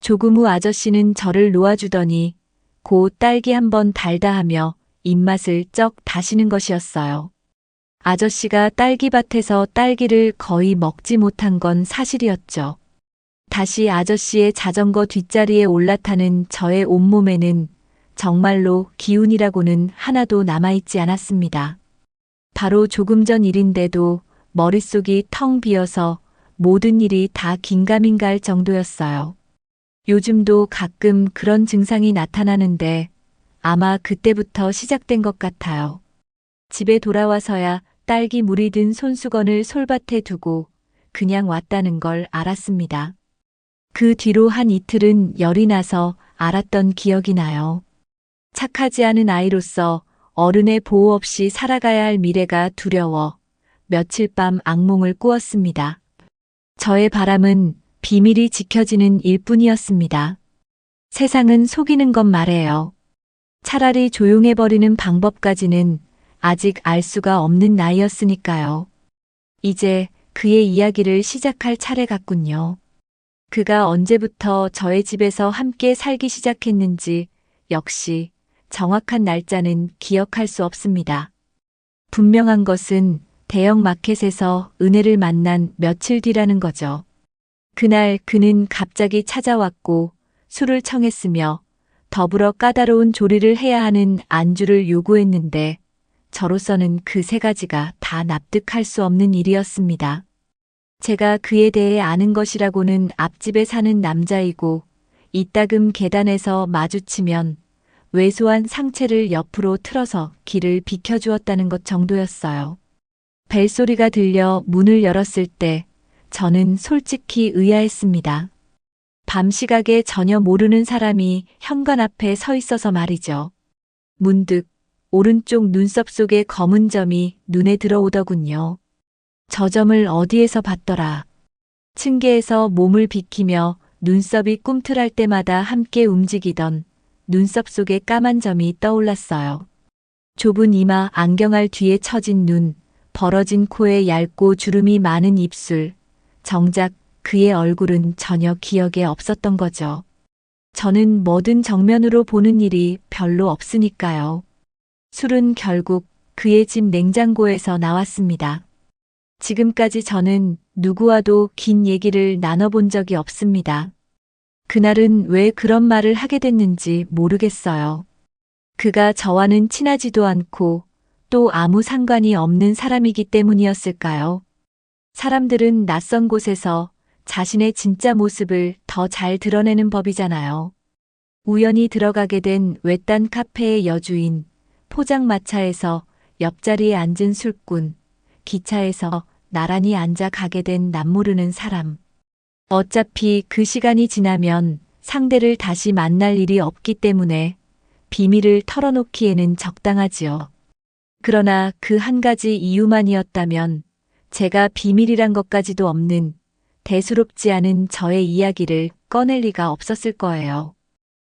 조금 후 아저씨는 저를 놓아주더니 곧 딸기 한번 달다 하며 입맛을 쩍 다시는 것이었어요. 아저씨가 딸기밭에서 딸기를 거의 먹지 못한 건 사실이었죠. 다시 아저씨의 자전거 뒷자리에 올라타는 저의 온몸에는 정말로 기운이라고는 하나도 남아있지 않았습니다. 바로 조금 전 일인데도 머릿속이 텅 비어서 모든 일이 다 긴가민가 할 정도였어요. 요즘도 가끔 그런 증상이 나타나는데 아마 그때부터 시작된 것 같아요. 집에 돌아와서야 딸기 물이 든 손수건을 솔밭에 두고 그냥 왔다는 걸 알았습니다. 그 뒤로 한 이틀은 열이 나서 알았던 기억이 나요. 착하지 않은 아이로서 어른의 보호 없이 살아가야 할 미래가 두려워 며칠 밤 악몽을 꾸었습니다. 저의 바람은 비밀이 지켜지는 일뿐이었습니다. 세상은 속이는 것 말해요. 차라리 조용해버리는 방법까지는 아직 알 수가 없는 나이였으니까요. 이제 그의 이야기를 시작할 차례 같군요. 그가 언제부터 저의 집에서 함께 살기 시작했는지 역시 정확한 날짜는 기억할 수 없습니다. 분명한 것은 대형 마켓에서 은혜를 만난 며칠 뒤라는 거죠. 그날 그는 갑자기 찾아왔고 술을 청했으며 더불어 까다로운 조리를 해야 하는 안주를 요구했는데 저로서는 그 세 가지가 다 납득할 수 없는 일이었습니다. 제가 그에 대해 아는 것이라고는 앞집에 사는 남자이고 이따금 계단에서 마주치면 왜소한 상체를 옆으로 틀어서 길을 비켜주었다는 것 정도였어요. 벨소리가 들려 문을 열었을 때 저는 솔직히 의아했습니다. 밤 시각에 전혀 모르는 사람이 현관 앞에 서 있어서 말이죠. 문득 오른쪽 눈썹 속에 검은 점이 눈에 들어오더군요. 저 점을 어디에서 봤더라. 층계에서 몸을 비키며 눈썹이 꿈틀할 때마다 함께 움직이던 눈썹 속에 까만 점이 떠올랐어요. 좁은 이마 안경알 뒤에 처진 눈, 벌어진 코에 얇고 주름이 많은 입술, 정작 그의 얼굴은 전혀 기억에 없었던 거죠. 저는 뭐든 정면으로 보는 일이 별로 없으니까요. 술은 결국 그의 집 냉장고에서 나왔습니다. 지금까지 저는 누구와도 긴 얘기를 나눠본 적이 없습니다. 그날은 왜 그런 말을 하게 됐는지 모르겠어요. 그가 저와는 친하지도 않고 또 아무 상관이 없는 사람이기 때문이었을까요? 사람들은 낯선 곳에서 자신의 진짜 모습을 더 잘 드러내는 법이잖아요. 우연히 들어가게 된 외딴 카페의 여주인, 포장마차에서 옆자리에 앉은 술꾼, 기차에서 나란히 앉아 가게 된 남모르는 사람. 어차피 그 시간이 지나면 상대를 다시 만날 일이 없기 때문에 비밀을 털어놓기에는 적당하지요. 그러나 그 한 가지 이유만이었다면 제가 비밀이란 것까지도 없는 대수롭지 않은 저의 이야기를 꺼낼 리가 없었을 거예요.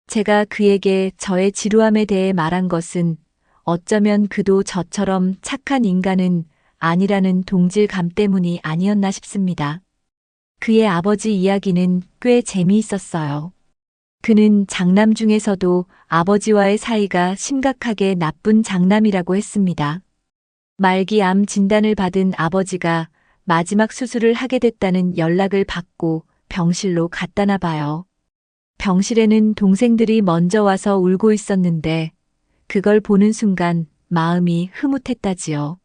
제가 그에게 저의 지루함에 대해 말한 것은 어쩌면 그도 저처럼 착한 인간은 아니라는 동질감 때문이 아니었나 싶습니다. 그의 아버지 이야기는 꽤 재미있었어요. 그는 장남 중에서도 아버지와의 사이가 심각하게 나쁜 장남이라고 했습니다. 말기 암 진단을 받은 아버지가 마지막 수술을 하게 됐다는 연락을 받고 병실로 갔다나 봐요. 병실에는 동생들이 먼저 와서 울고 있었는데 그걸 보는 순간 마음이 흐뭇했다지요.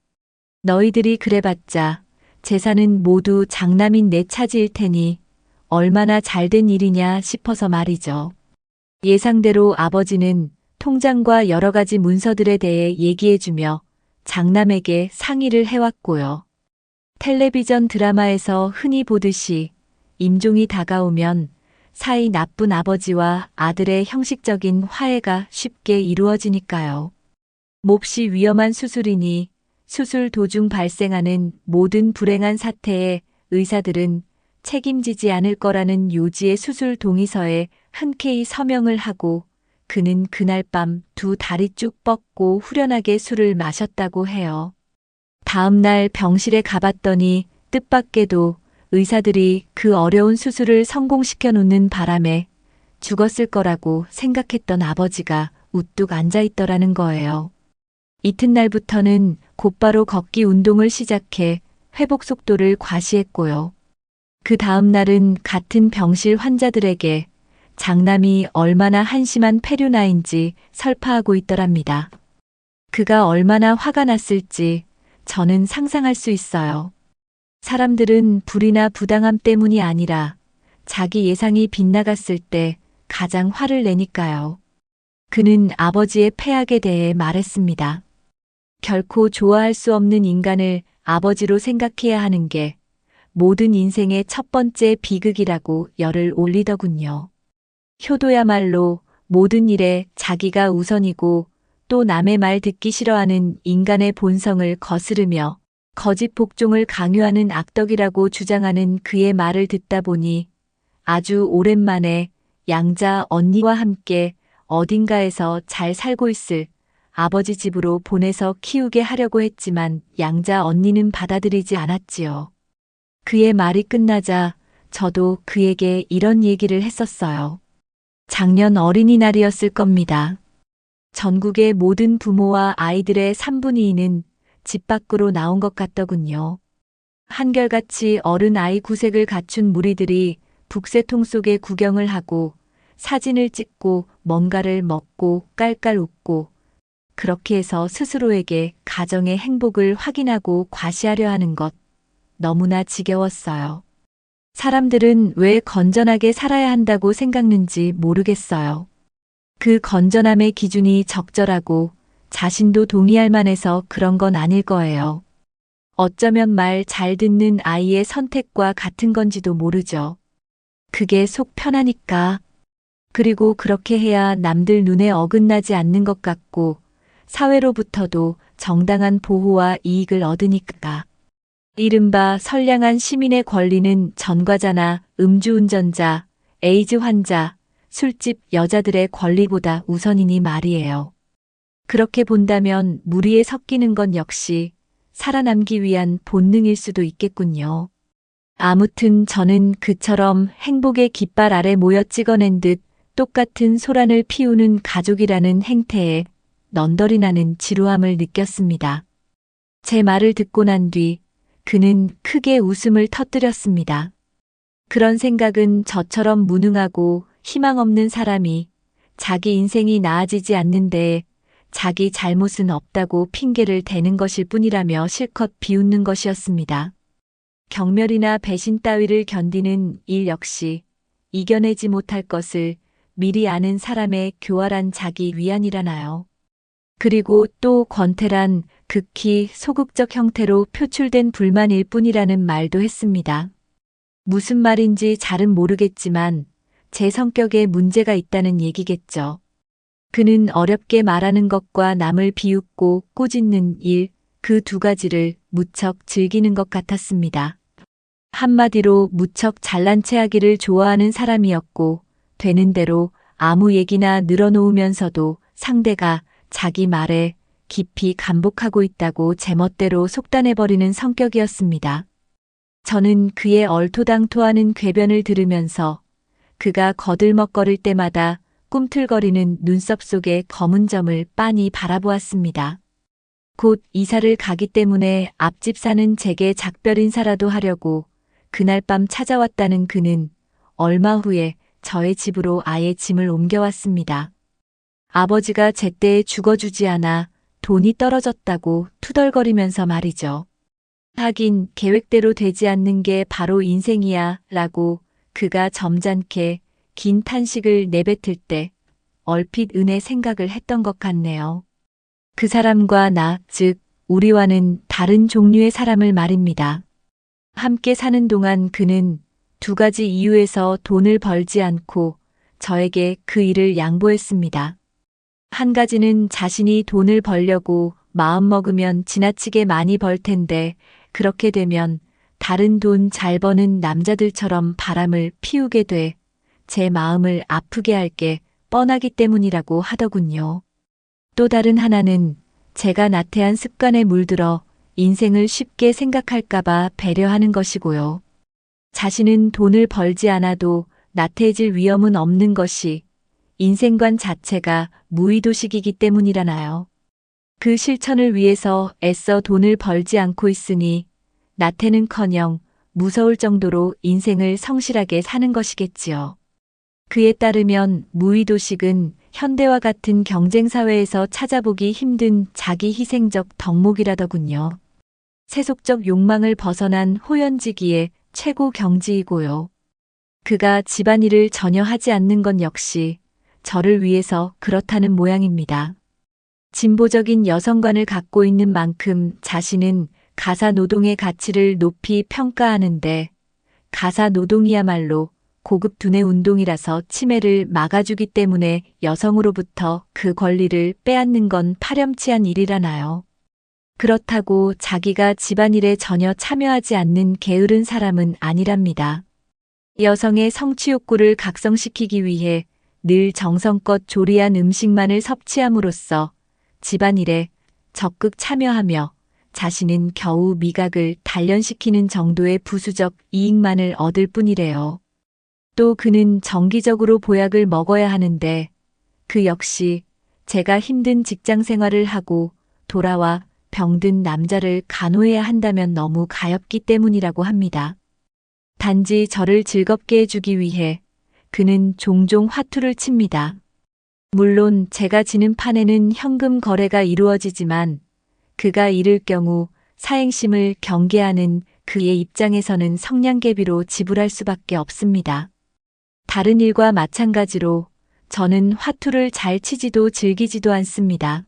너희들이 그래봤자 재산은 모두 장남인 내 차지일 테니 얼마나 잘된 일이냐 싶어서 말이죠. 예상대로 아버지는 통장과 여러 가지 문서들에 대해 얘기해주며 장남에게 상의를 해왔고요. 텔레비전 드라마에서 흔히 보듯이 임종이 다가오면 사이 나쁜 아버지와 아들의 형식적인 화해가 쉽게 이루어지니까요. 몹시 위험한 수술이니 수술 도중 발생하는 모든 불행한 사태에 의사들은 책임지지 않을 거라는 요지의 수술 동의서에 흔쾌히 서명을 하고 그는 그날 밤 두 다리 쭉 뻗고 후련하게 술을 마셨다고 해요. 다음 날 병실에 가봤더니 뜻밖에도 의사들이 그 어려운 수술을 성공시켜 놓는 바람에 죽었을 거라고 생각했던 아버지가 우뚝 앉아 있더라는 거예요. 이튿날부터는 곧바로 걷기 운동을 시작해 회복 속도를 과시했고요. 그 다음 날은 같은 병실 환자들에게 장남이 얼마나 한심한 페류나인지 설파하고 있더랍니다. 그가 얼마나 화가 났을지 저는 상상할 수 있어요. 사람들은 불이나 부당함 때문이 아니라 자기 예상이 빗나갔을 때 가장 화를 내니까요. 그는 아버지의 패악에 대해 말했습니다. 결코 좋아할 수 없는 인간을 아버지로 생각해야 하는 게 모든 인생의 첫 번째 비극이라고 열을 올리더군요. 효도야말로 모든 일에 자기가 우선이고 또 남의 말 듣기 싫어하는 인간의 본성을 거스르며 거짓 복종을 강요하는 악덕이라고 주장하는 그의 말을 듣다 보니 아주 오랜만에 양자 언니와 함께 어딘가에서 잘 살고 있을 아버지 집으로 보내서 키우게 하려고 했지만 양자 언니는 받아들이지 않았지요. 그의 말이 끝나자 저도 그에게 이런 얘기를 했었어요. 작년 어린이날이었을 겁니다. 전국의 모든 부모와 아이들의 3분의 2는 집 밖으로 나온 것 같더군요. 한결같이 어른 아이 구색을 갖춘 무리들이 북새통 속에 구경을 하고 사진을 찍고 뭔가를 먹고 깔깔 웃고 그렇게 해서 스스로에게 가정의 행복을 확인하고 과시하려 하는 것 너무나 지겨웠어요. 사람들은 왜 건전하게 살아야 한다고 생각는지 모르겠어요. 그 건전함의 기준이 적절하고 자신도 동의할 만해서 그런 건 아닐 거예요. 어쩌면 말 잘 듣는 아이의 선택과 같은 건지도 모르죠. 그게 속 편하니까. 그리고 그렇게 해야 남들 눈에 어긋나지 않는 것 같고 사회로부터도 정당한 보호와 이익을 얻으니까. 이른바 선량한 시민의 권리는 전과자나 음주운전자, 에이즈 환자, 술집 여자들의 권리보다 우선이니 말이에요. 그렇게 본다면 무리에 섞이는 건 역시 살아남기 위한 본능일 수도 있겠군요. 아무튼 저는 그처럼 행복의 깃발 아래 모여 찍어낸 듯 똑같은 소란을 피우는 가족이라는 행태에 넌덜이 나는 지루함을 느꼈습니다. 제 말을 듣고 난 뒤 그는 크게 웃음을 터뜨렸습니다. 그런 생각은 저처럼 무능하고 희망 없는 사람이 자기 인생이 나아지지 않는데 자기 잘못은 없다고 핑계를 대는 것일 뿐이라며 실컷 비웃는 것이었습니다. 경멸이나 배신 따위를 견디는 일 역시 이겨내지 못할 것을 미리 아는 사람의 교활한 자기 위안이라나요. 그리고 또 권태란 극히 소극적 형태로 표출된 불만일 뿐이라는 말도 했습니다. 무슨 말인지 잘은 모르겠지만 제 성격에 문제가 있다는 얘기겠죠. 그는 어렵게 말하는 것과 남을 비웃고 꼬짓는 일, 그 두 가지를 무척 즐기는 것 같았습니다. 한마디로 무척 잘난 체하기를 좋아하는 사람이었고 되는 대로 아무 얘기나 늘어놓으면서도 상대가 자기 말에 깊이 감복하고 있다고 제멋대로 속단해버리는 성격이었습니다. 저는 그의 얼토당토하는 궤변을 들으면서 그가 거들먹거릴 때마다 꿈틀거리는 눈썹 속의 검은 점을 빤히 바라보았습니다. 곧 이사를 가기 때문에 앞집 사는 제게 작별 인사라도 하려고 그날 밤 찾아왔다는 그는 얼마 후에 저의 집으로 아예 짐을 옮겨왔습니다. 아버지가 제때에 죽어주지 않아 돈이 떨어졌다고 투덜거리면서 말이죠. 하긴 계획대로 되지 않는 게 바로 인생이야 라고 그가 점잖게 긴 탄식을 내뱉을 때 얼핏 은혜 생각을 했던 것 같네요. 그 사람과 나, 즉 우리와는 다른 종류의 사람을 말입니다. 함께 사는 동안 그는 두 가지 이유에서 돈을 벌지 않고 저에게 그 일을 양보했습니다. 한 가지는 자신이 돈을 벌려고 마음먹으면 지나치게 많이 벌 텐데 그렇게 되면 다른 돈 잘 버는 남자들처럼 바람을 피우게 돼 제 마음을 아프게 할 게 뻔하기 때문이라고 하더군요. 또 다른 하나는 제가 나태한 습관에 물들어 인생을 쉽게 생각할까봐 배려하는 것이고요. 자신은 돈을 벌지 않아도 나태해질 위험은 없는 것이 인생관 자체가 무의도식이기 때문이라나요. 그 실천을 위해서 애써 돈을 벌지 않고 있으니 나태는커녕 무서울 정도로 인생을 성실하게 사는 것이겠지요. 그에 따르면 무의도식은 현대와 같은 경쟁사회에서 찾아보기 힘든 자기 희생적 덕목이라더군요. 세속적 욕망을 벗어난 호연지기의 최고 경지이고요. 그가 집안일을 전혀 하지 않는 건 역시 저를 위해서 그렇다는 모양입니다. 진보적인 여성관을 갖고 있는 만큼 자신은 가사 노동의 가치를 높이 평가하는데 가사 노동이야말로 고급 두뇌 운동이라서 치매를 막아주기 때문에 여성으로부터 그 권리를 빼앗는 건 파렴치한 일이라나요. 그렇다고 자기가 집안일에 전혀 참여하지 않는 게으른 사람은 아니랍니다. 여성의 성취 욕구를 각성시키기 위해 늘 정성껏 조리한 음식만을 섭취함으로써 집안일에 적극 참여하며 자신은 겨우 미각을 단련시키는 정도의 부수적 이익만을 얻을 뿐이래요. 또 그는 정기적으로 보약을 먹어야 하는데 그 역시 제가 힘든 직장 생활을 하고 돌아와 병든 남자를 간호해야 한다면 너무 가엾기 때문이라고 합니다. 단지 저를 즐겁게 해주기 위해 그는 종종 화투를 칩니다. 물론 제가 지는 판에는 현금 거래가 이루어지지만 그가 잃을 경우 사행심을 경계하는 그의 입장에서는 성냥개비로 지불할 수밖에 없습니다. 다른 일과 마찬가지로 저는 화투를 잘 치지도 즐기지도 않습니다.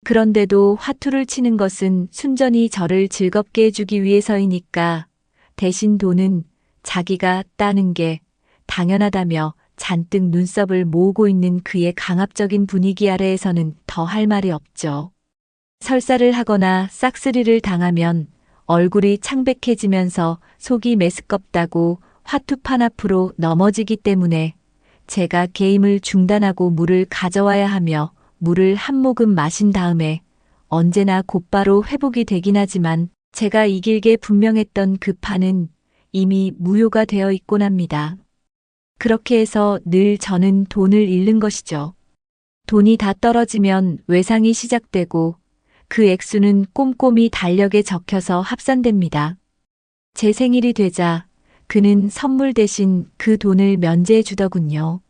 그런데도 화투를 치는 것은 순전히 저를 즐겁게 해주기 위해서이니까 대신 돈은 자기가 따는 게 당연하다며 잔뜩 눈썹을 모으고 있는 그의 강압적인 분위기 아래에서는 더 할 말이 없죠. 설사를 하거나 싹쓸이를 당하면 얼굴이 창백해지면서 속이 메스껍다고 화투판 앞으로 넘어지기 때문에 제가 게임을 중단하고 물을 가져와야 하며 물을 한 모금 마신 다음에 언제나 곧바로 회복이 되긴 하지만 제가 이길 게 분명했던 그 판은 이미 무효가 되어 있곤 합니다. 그렇게 해서 늘 저는 돈을 잃는 것이죠. 돈이 다 떨어지면 외상이 시작되고 그 액수는 꼼꼼히 달력에 적혀서 합산됩니다. 제 생일이 되자 그는 선물 대신 그 돈을 면제해 주더군요.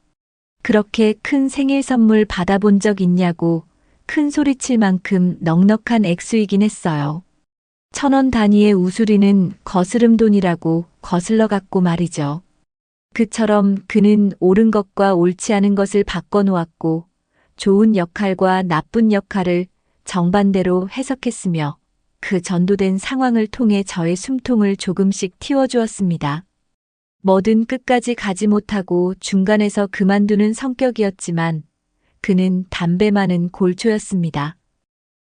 그렇게 큰 생일 선물 받아본 적 있냐고 큰 소리칠 만큼 넉넉한 액수이긴 했어요. 1,000원 단위의 우수리는 거스름 돈이라고 거슬러 갔고 말이죠. 그처럼 그는 옳은 것과 옳지 않은 것을 바꿔놓았고 좋은 역할과 나쁜 역할을 정반대로 해석했으며 그 전도된 상황을 통해 저의 숨통을 조금씩 틔워주었습니다. 뭐든 끝까지 가지 못하고 중간에서 그만두는 성격이었지만 그는 담배 많은 골초였습니다.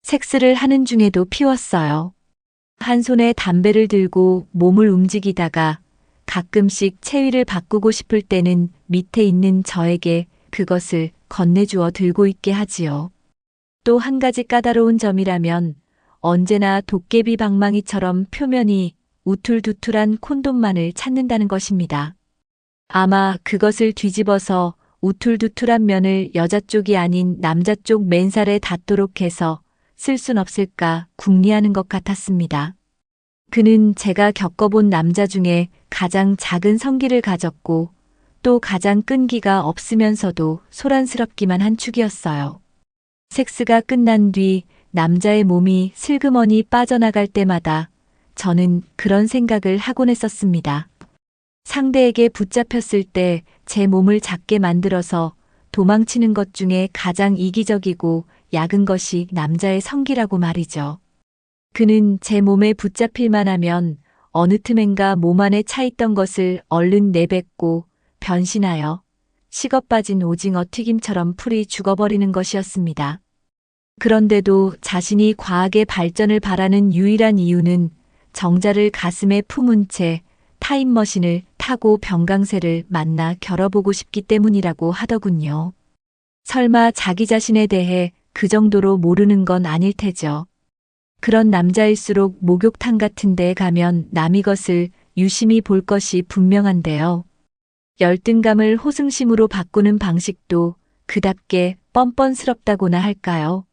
섹스를 하는 중에도 피웠어요. 한 손에 담배를 들고 몸을 움직이다가 가끔씩 체위를 바꾸고 싶을 때는 밑에 있는 저에게 그것을 건네주어 들고 있게 하지요. 또 한 가지 까다로운 점이라면 언제나 도깨비 방망이처럼 표면이 우툴두툴한 콘돔만을 찾는다는 것입니다. 아마 그것을 뒤집어서 우툴두툴한 면을 여자 쪽이 아닌 남자 쪽 맨살에 닿도록 해서 쓸 순 없을까 궁리하는 것 같았습니다. 그는 제가 겪어본 남자 중에 가장 작은 성기를 가졌고 또 가장 끈기가 없으면서도 소란스럽기만 한 축이었어요. 섹스가 끝난 뒤 남자의 몸이 슬그머니 빠져나갈 때마다 저는 그런 생각을 하곤 했었습니다. 상대에게 붙잡혔을 때 제 몸을 작게 만들어서 도망치는 것 중에 가장 이기적이고 약은 것이 남자의 성기라고 말이죠. 그는 제 몸에 붙잡힐만 하면 어느 틈엔가 몸 안에 차있던 것을 얼른 내뱉고 변신하여 식어 빠진 오징어 튀김처럼 풀이 죽어버리는 것이었습니다. 그런데도 자신이 과학의 발전을 바라는 유일한 이유는 정자를 가슴에 품은 채 타임머신을 타고 병강세를 만나 겨뤄보고 싶기 때문이라고 하더군요. 설마 자기 자신에 대해 그 정도로 모르는 건 아닐 테죠. 그런 남자일수록 목욕탕 같은 데에 가면 남의 것을 유심히 볼 것이 분명한데요. 열등감을 호승심으로 바꾸는 방식도 그답게 뻔뻔스럽다고나 할까요?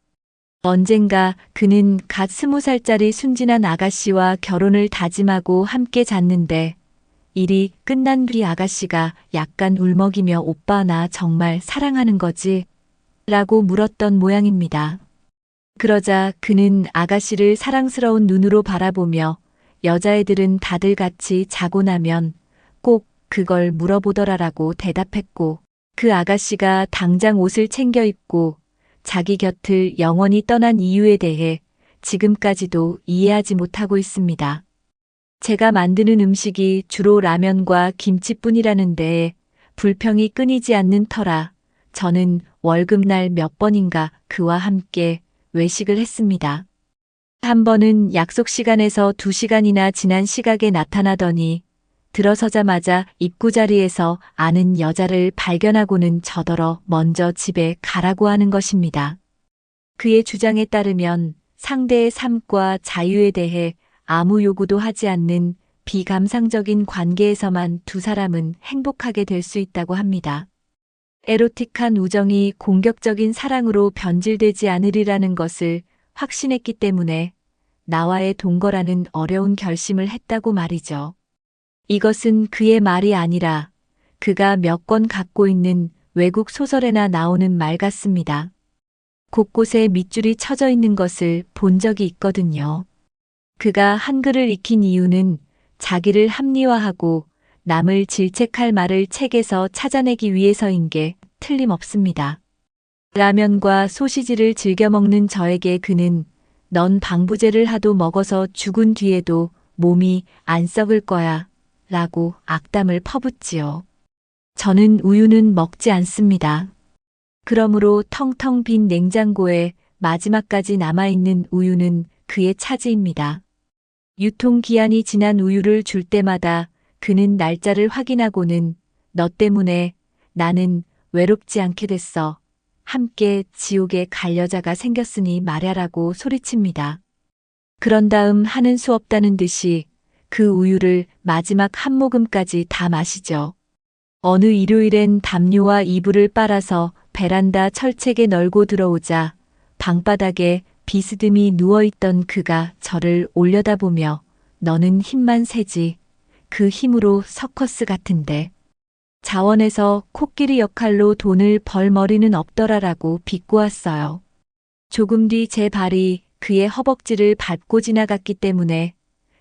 언젠가 그는 갓 20살짜리 순진한 아가씨와 결혼을 다짐하고 함께 잤는데 일이 끝난 뒤 아가씨가 약간 울먹이며 오빠 나 정말 사랑하는 거지? 라고 물었던 모양입니다. 그러자 그는 아가씨를 사랑스러운 눈으로 바라보며 여자애들은 다들 같이 자고 나면 꼭 그걸 물어보더라라고 대답했고 그 아가씨가 당장 옷을 챙겨 입고 자기 곁을 영원히 떠난 이유에 대해 지금까지도 이해하지 못하고 있습니다. 제가 만드는 음식이 주로 라면과 김치뿐이라는 데에 불평이 끊이지 않는 터라 저는 월급날 몇 번인가 그와 함께 외식을 했습니다. 한 번은 약속 시간에서 2시간이나 지난 시각에 나타나더니 들어서자마자 입구 자리에서 아는 여자를 발견하고는 저더러 먼저 집에 가라고 하는 것입니다. 그의 주장에 따르면 상대의 삶과 자유에 대해 아무 요구도 하지 않는 비감상적인 관계에서만 두 사람은 행복하게 될 수 있다고 합니다. 에로틱한 우정이 공격적인 사랑으로 변질되지 않으리라는 것을 확신했기 때문에 나와의 동거라는 어려운 결심을 했다고 말이죠. 이것은 그의 말이 아니라 그가 몇 권 갖고 있는 외국 소설에나 나오는 말 같습니다. 곳곳에 밑줄이 쳐져 있는 것을 본 적이 있거든요. 그가 한글을 익힌 이유는 자기를 합리화하고 남을 질책할 말을 책에서 찾아내기 위해서인 게 틀림없습니다. 라면과 소시지를 즐겨 먹는 저에게 그는 넌 방부제를 하도 먹어서 죽은 뒤에도 몸이 안 썩을 거야 라고 악담을 퍼붓지요. 저는 우유는 먹지 않습니다. 그러므로 텅텅 빈 냉장고에 마지막까지 남아있는 우유는 그의 차지입니다. 유통기한이 지난 우유를 줄 때마다 그는 날짜를 확인하고는 너 때문에 나는 외롭지 않게 됐어. 함께 지옥에 갈 여자가 생겼으니 말야라고 소리칩니다. 그런 다음 하는 수 없다는 듯이 그 우유를 마지막 한 모금까지 다 마시죠. 어느 일요일엔 담요와 이불을 빨아서 베란다 철책에 널고 들어오자 방바닥에 비스듬히 누워있던 그가 저를 올려다보며 너는 힘만 세지. 그 힘으로 서커스 같은데. 자원에서 코끼리 역할로 돈을 벌 머리는 없더라라고 비꼬았어요. 조금 뒤 제 발이 그의 허벅지를 밟고 지나갔기 때문에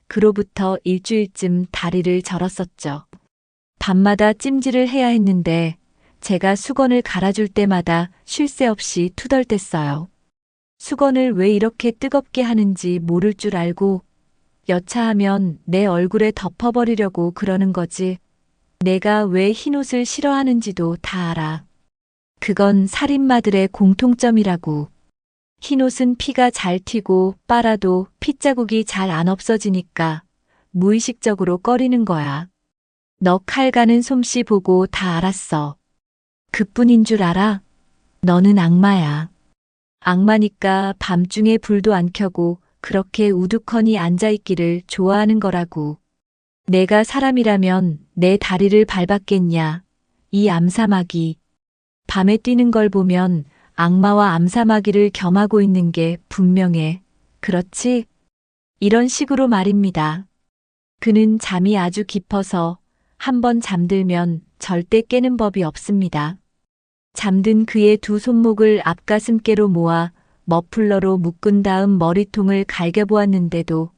그로부터 일주일쯤 다리를 절었었죠. 밤마다 찜질을 해야 했는데 제가 수건을 갈아줄 때마다 쉴 새 없이 투덜댔어요. 수건을 왜 이렇게 뜨겁게 하는지 모를 줄 알고 여차하면 내 얼굴에 덮어버리려고 그러는 거지. 내가 왜 흰옷을 싫어하는지도 다 알아. 그건 살인마들의 공통점이라고. 흰옷은 피가 잘 튀고 빨아도 핏자국이 잘 안 없어지니까 무의식적으로 꺼리는 거야. 너 칼 가는 솜씨 보고 다 알았어. 그뿐인 줄 알아? 너는 악마야. 악마니까 밤중에 불도 안 켜고 그렇게 우두커니 앉아있기를 좋아하는 거라고. 내가 사람이라면 내 다리를 밟았겠냐. 이 암사마귀. 밤에 뛰는 걸 보면 악마와 암사마귀를 겸하고 있는 게 분명해. 그렇지? 이런 식으로 말입니다. 그는 잠이 아주 깊어서 한번 잠들면 절대 깨는 법이 없습니다. 잠든 그의 두 손목을 앞가슴께로 모아 머플러로 묶은 다음 머리통을 갈겨보았는데도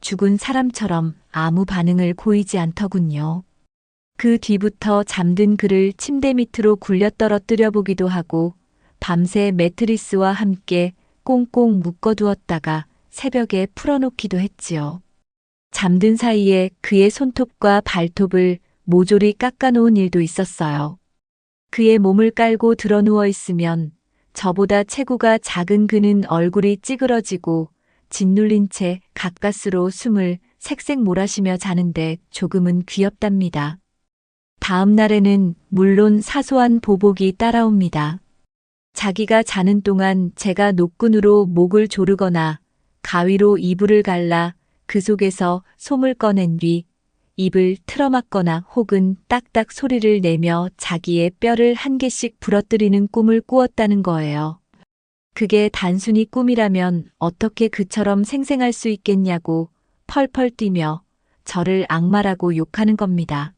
죽은 사람처럼 아무 반응을 보이지 않더군요. 그 뒤부터 잠든 그를 침대 밑으로 굴려 떨어뜨려 보기도 하고 밤새 매트리스와 함께 꽁꽁 묶어두었다가 새벽에 풀어놓기도 했지요. 잠든 사이에 그의 손톱과 발톱을 모조리 깎아놓은 일도 있었어요. 그의 몸을 깔고 드러누워 있으면 저보다 체구가 작은 그는 얼굴이 찌그러지고 짓눌린 채 가까스로 숨을 색색 몰아쉬며 자는데 조금은 귀엽답니다. 다음 날에는 물론 사소한 보복이 따라옵니다. 자기가 자는 동안 제가 노끈으로 목을 조르거나 가위로 이불을 갈라 그 속에서 솜을 꺼낸 뒤 입을 틀어막거나 혹은 딱딱 소리를 내며 자기의 뼈를 한 개씩 부러뜨리는 꿈을 꾸었다는 거예요. 그게 단순히 꿈이라면 어떻게 그처럼 생생할 수 있겠냐고 펄펄 뛰며 저를 악마라고 욕하는 겁니다.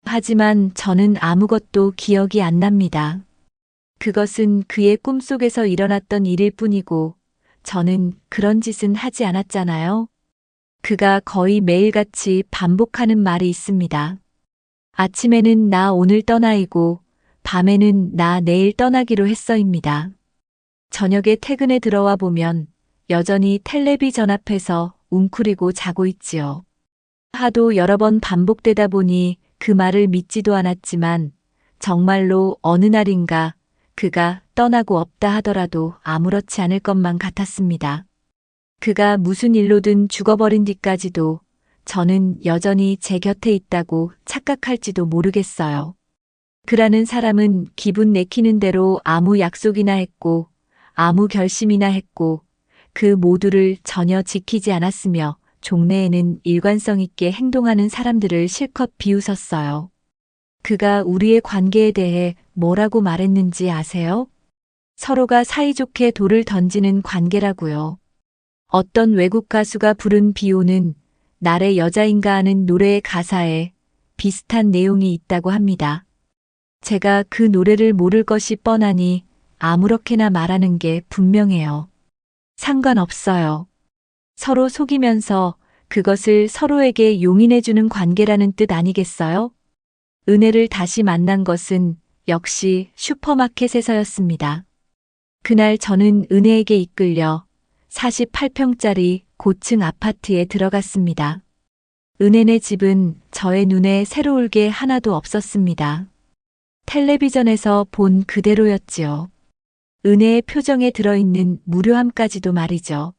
하지만 저는 아무것도 기억이 안 납니다. 그것은 그의 꿈속에서 일어났던 일일 뿐이고 저는 그런 짓은 하지 않았잖아요. 그가 거의 매일같이 반복하는 말이 있습니다. 아침에는 나 오늘 떠나이고 밤에는 나 내일 떠나기로 했어입니다. 저녁에 퇴근에 들어와 보면 여전히 텔레비전 앞에서 웅크리고 자고 있지요. 하도 여러 번 반복되다 보니 그 말을 믿지도 않았지만 정말로 어느 날인가 그가 떠나고 없다 하더라도 아무렇지 않을 것만 같았습니다. 그가 무슨 일로든 죽어버린 뒤까지도 저는 여전히 제 곁에 있다고 착각할지도 모르겠어요. 그라는 사람은 기분 내키는 대로 아무 약속이나 했고 아무 결심이나 했고 그 모두를 전혀 지키지 않았으며 종래에는 일관성 있게 행동하는 사람들을 실컷 비웃었어요. 그가 우리의 관계에 대해 뭐라고 말했는지 아세요? 서로가 사이좋게 돌을 던지는 관계라고요. 어떤 외국 가수가 부른 비 오는 날의 여자인가 하는 노래의 가사에 비슷한 내용이 있다고 합니다. 제가 그 노래를 모를 것이 뻔하니 아무렇게나 말하는 게 분명해요. 상관없어요. 서로 속이면서 그것을 서로에게 용인해주는 관계라는 뜻 아니겠어요? 은혜를 다시 만난 것은 역시 슈퍼마켓에서였습니다. 그날 저는 은혜에게 이끌려 48평짜리 고층 아파트에 들어갔습니다. 은혜네 집은 저의 눈에 새로울 게 하나도 없었습니다. 텔레비전에서 본 그대로였지요. 은혜의 표정에 들어있는 무료함까지도 말이죠.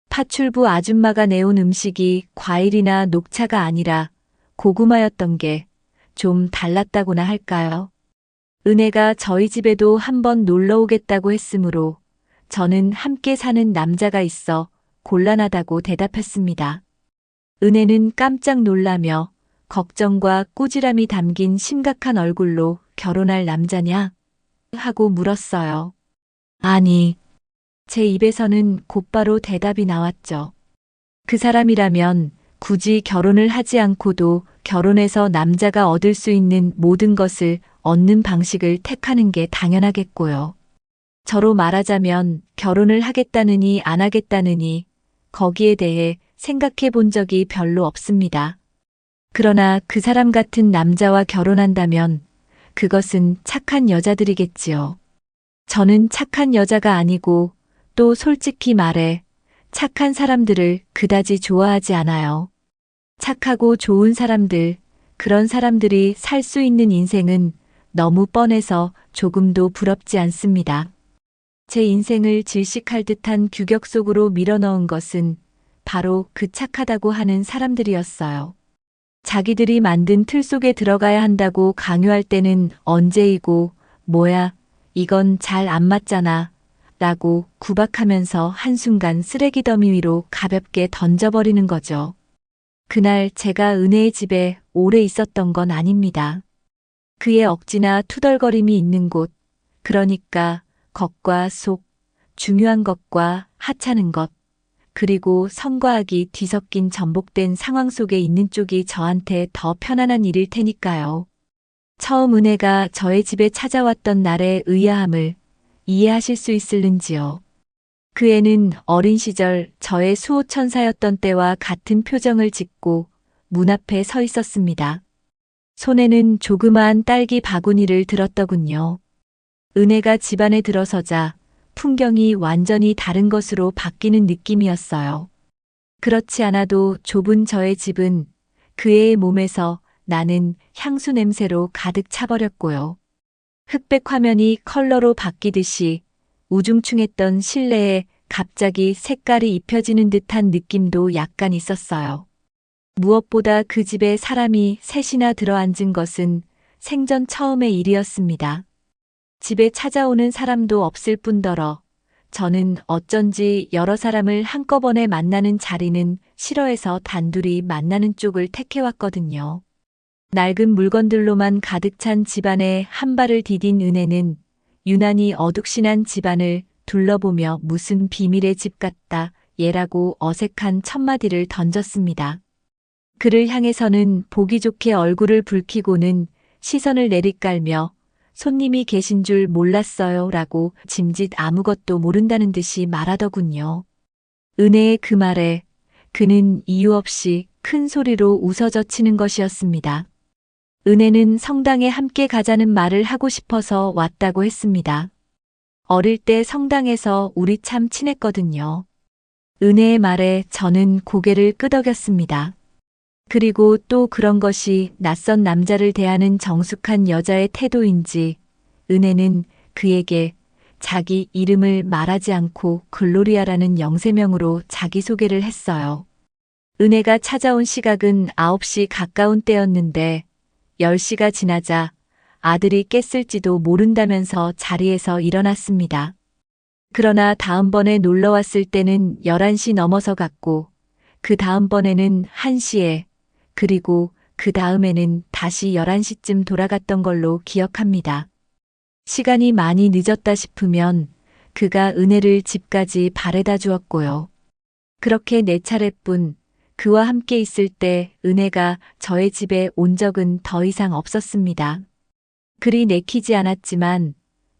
파출부 아줌마가 내온 음식이 과일이나 녹차가 아니라 고구마였던 게 좀 달랐다고나 할까요? 은혜가 저희 집에도 한번 놀러 오겠다고 했으므로 저는 함께 사는 남자가 있어 곤란하다고 대답했습니다. 은혜는 깜짝 놀라며 걱정과 꾸지람이 담긴 심각한 얼굴로 결혼할 남자냐? 하고 물었어요. 아니, 제 입에서는 곧바로 대답이 나왔죠. 그 사람이라면 굳이 결혼을 하지 않고도 결혼해서 남자가 얻을 수 있는 모든 것을 얻는 방식을 택하는 게 당연하겠고요. 저로 말하자면 결혼을 하겠다느니 안 하겠다느니 거기에 대해 생각해 본 적이 별로 없습니다. 그러나 그 사람 같은 남자와 결혼한다면 그것은 착한 여자들이겠지요. 저는 착한 여자가 아니고 또 솔직히 말해 착한 사람들을 그다지 좋아하지 않아요. 착하고 좋은 사람들, 그런 사람들이 살 수 있는 인생은 너무 뻔해서 조금도 부럽지 않습니다. 제 인생을 질식할 듯한 규격 속으로 밀어넣은 것은 바로 그 착하다고 하는 사람들이었어요. 자기들이 만든 틀 속에 들어가야 한다고 강요할 때는 언제이고 뭐야, 이건 잘 안 맞잖아 라고 구박하면서 한순간 쓰레기 더미 위로 가볍게 던져버리는 거죠. 그날 제가 은혜의 집에 오래 있었던 건 아닙니다. 그의 억지나 투덜거림이 있는 곳, 그러니까 겉과 속, 중요한 것과 하찮은 것, 그리고 성과 악이 뒤섞인 전복된 상황 속에 있는 쪽이 저한테 더 편안한 일일 테니까요. 처음 은혜가 저의 집에 찾아왔던 날의 의아함을 이해하실 수 있을는지요. 그 애는 어린 시절 저의 수호천사였던 때와 같은 표정을 짓고 문 앞에 서 있었습니다. 손에는 조그마한 딸기 바구니를 들었더군요. 은혜가 집 안에 들어서자 풍경이 완전히 다른 것으로 바뀌는 느낌이었어요. 그렇지 않아도 좁은 저의 집은 그 애의 몸에서 나는 향수 냄새로 가득 차버렸고요. 흑백 화면이 컬러로 바뀌듯이 우중충했던 실내에 갑자기 색깔이 입혀지는 듯한 느낌도 약간 있었어요. 무엇보다 그 집에 사람이 셋이나 들어앉은 것은 생전 처음의 일이었습니다. 집에 찾아오는 사람도 없을 뿐더러 저는 어쩐지 여러 사람을 한꺼번에 만나는 자리는 싫어해서 단둘이 만나는 쪽을 택해왔거든요. 낡은 물건들로만 가득 찬 집안에 한 발을 디딘 은혜는 유난히 어둑신한 집안을 둘러보며 무슨 비밀의 집 같다 얘라고 어색한 첫마디를 던졌습니다. 그를 향해서는 보기 좋게 얼굴을 붉히고는 시선을 내리깔며 손님이 계신 줄 몰랐어요 라고 짐짓 아무것도 모른다는 듯이 말하더군요. 은혜의 그 말에 그는 이유 없이 큰 소리로 웃어젖히는 것이었습니다. 은혜는 성당에 함께 가자는 말을 하고 싶어서 왔다고 했습니다. 어릴 때 성당에서 우리 참 친했거든요. 은혜의 말에 저는 고개를 끄덕였습니다. 그리고 또 그런 것이 낯선 남자를 대하는 정숙한 여자의 태도인지 은혜는 그에게 자기 이름을 말하지 않고 글로리아라는 영세명으로 자기소개를 했어요. 은혜가 찾아온 시각은 9시 가까운 때였는데 10시가 지나자 아들이 깼을지도 모른다면서 자리에서 일어났습니다. 그러나 다음번에 놀러 왔을 때는 11시 넘어서 갔고 그 다음번에는 1시에 그리고 그 다음에는 다시 11시쯤 돌아갔던 걸로 기억합니다. 시간이 많이 늦었다 싶으면 그가 은혜를 집까지 바래다 주었고요. 그렇게 4차례뿐 그와 함께 있을 때 은혜가 저의 집에 온 적은 더 이상 없었습니다. 그리 내키지 않았지만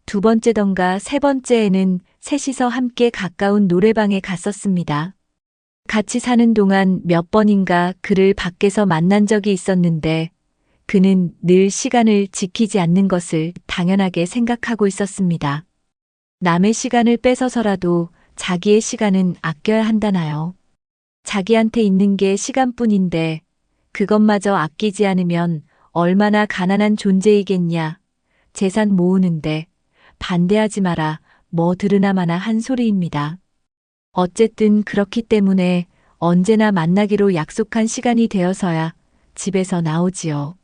2번째던가 3번째에는 셋이서 함께 가까운 노래방에 갔었습니다. 같이 사는 동안 몇 번인가 그를 밖에서 만난 적이 있었는데 그는 늘 시간을 지키지 않는 것을 당연하게 생각하고 있었습니다. 남의 시간을 뺏어서라도 자기의 시간은 아껴야 한다나요? 자기한테 있는 게 시간뿐인데 그것마저 아끼지 않으면 얼마나 가난한 존재이겠냐. 재산 모으는데 반대하지 마라. 뭐 들으나 마나 한 소리입니다. 어쨌든 그렇기 때문에 언제나 만나기로 약속한 시간이 되어서야 집에서 나오지요.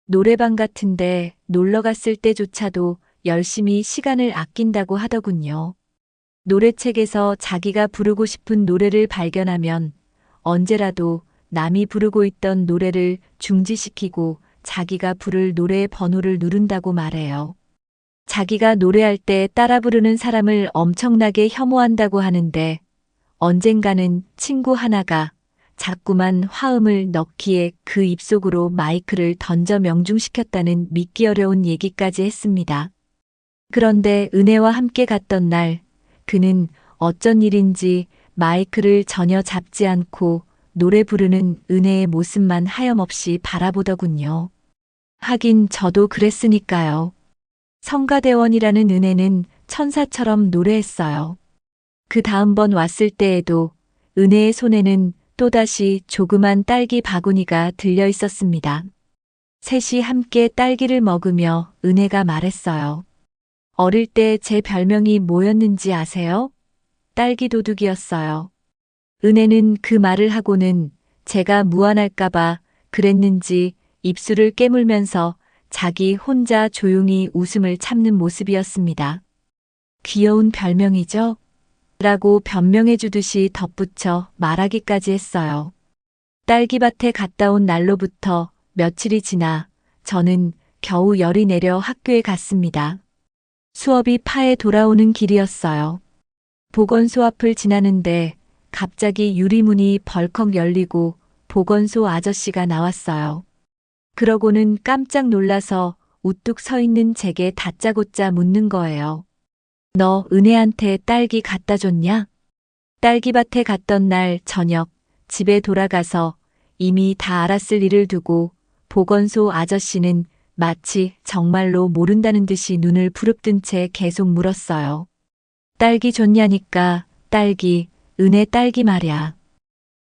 노래방 같은데 놀러 갔을 때조차도 열심히 시간을 아낀다고 하더군요. 노래책에서 자기가 부르고 싶은 노래를 발견하면 언제라도 남이 부르고 있던 노래를 중지시키고 자기가 부를 노래의 번호를 누른다고 말해요. 자기가 노래할 때 따라 부르는 사람을 엄청나게 혐오한다고 하는데 언젠가는 친구 하나가 자꾸만 화음을 넣기에 그 입속으로 마이크를 던져 명중시켰다는 믿기 어려운 얘기까지 했습니다. 그런데 은혜와 함께 갔던 날 그는 어쩐 일인지 마이크를 전혀 잡지 않고 노래 부르는 은혜의 모습만 하염없이 바라보더군요. 하긴 저도 그랬으니까요. 성가대원이라는 은혜는 천사처럼 노래했어요. 그 다음번 왔을 때에도 은혜의 손에는 또다시 조그만 딸기 바구니가 들려 있었습니다. 셋이 함께 딸기를 먹으며 은혜가 말했어요. 어릴 때 제 별명이 뭐였는지 아세요? 딸기 도둑이었어요. 은혜는 그 말을 하고는 제가 무안할까봐 그랬는지 입술을 깨물면서 자기 혼자 조용히 웃음을 참는 모습이었습니다. 귀여운 별명이죠? 라고 변명해 주듯이 덧붙여 말하기까지 했어요. 딸기밭에 갔다 온 날로부터 며칠이 지나 저는 겨우 열이 내려 학교에 갔습니다. 수업이 파에 돌아오는 길이었어요. 보건소 앞을 지나는데 갑자기 유리문이 벌컥 열리고 보건소 아저씨가 나왔어요. 그러고는 깜짝 놀라서 우뚝 서 있는 제게 다짜고짜 묻는 거예요. 너 은혜한테 딸기 갖다 줬냐? 딸기밭에 갔던 날 저녁 집에 돌아가서 이미 다 알았을 일을 두고 보건소 아저씨는 마치 정말로 모른다는 듯이 눈을 부릅뜬 채 계속 물었어요. 딸기 줬냐니까 딸기, 은혜 딸기 말야.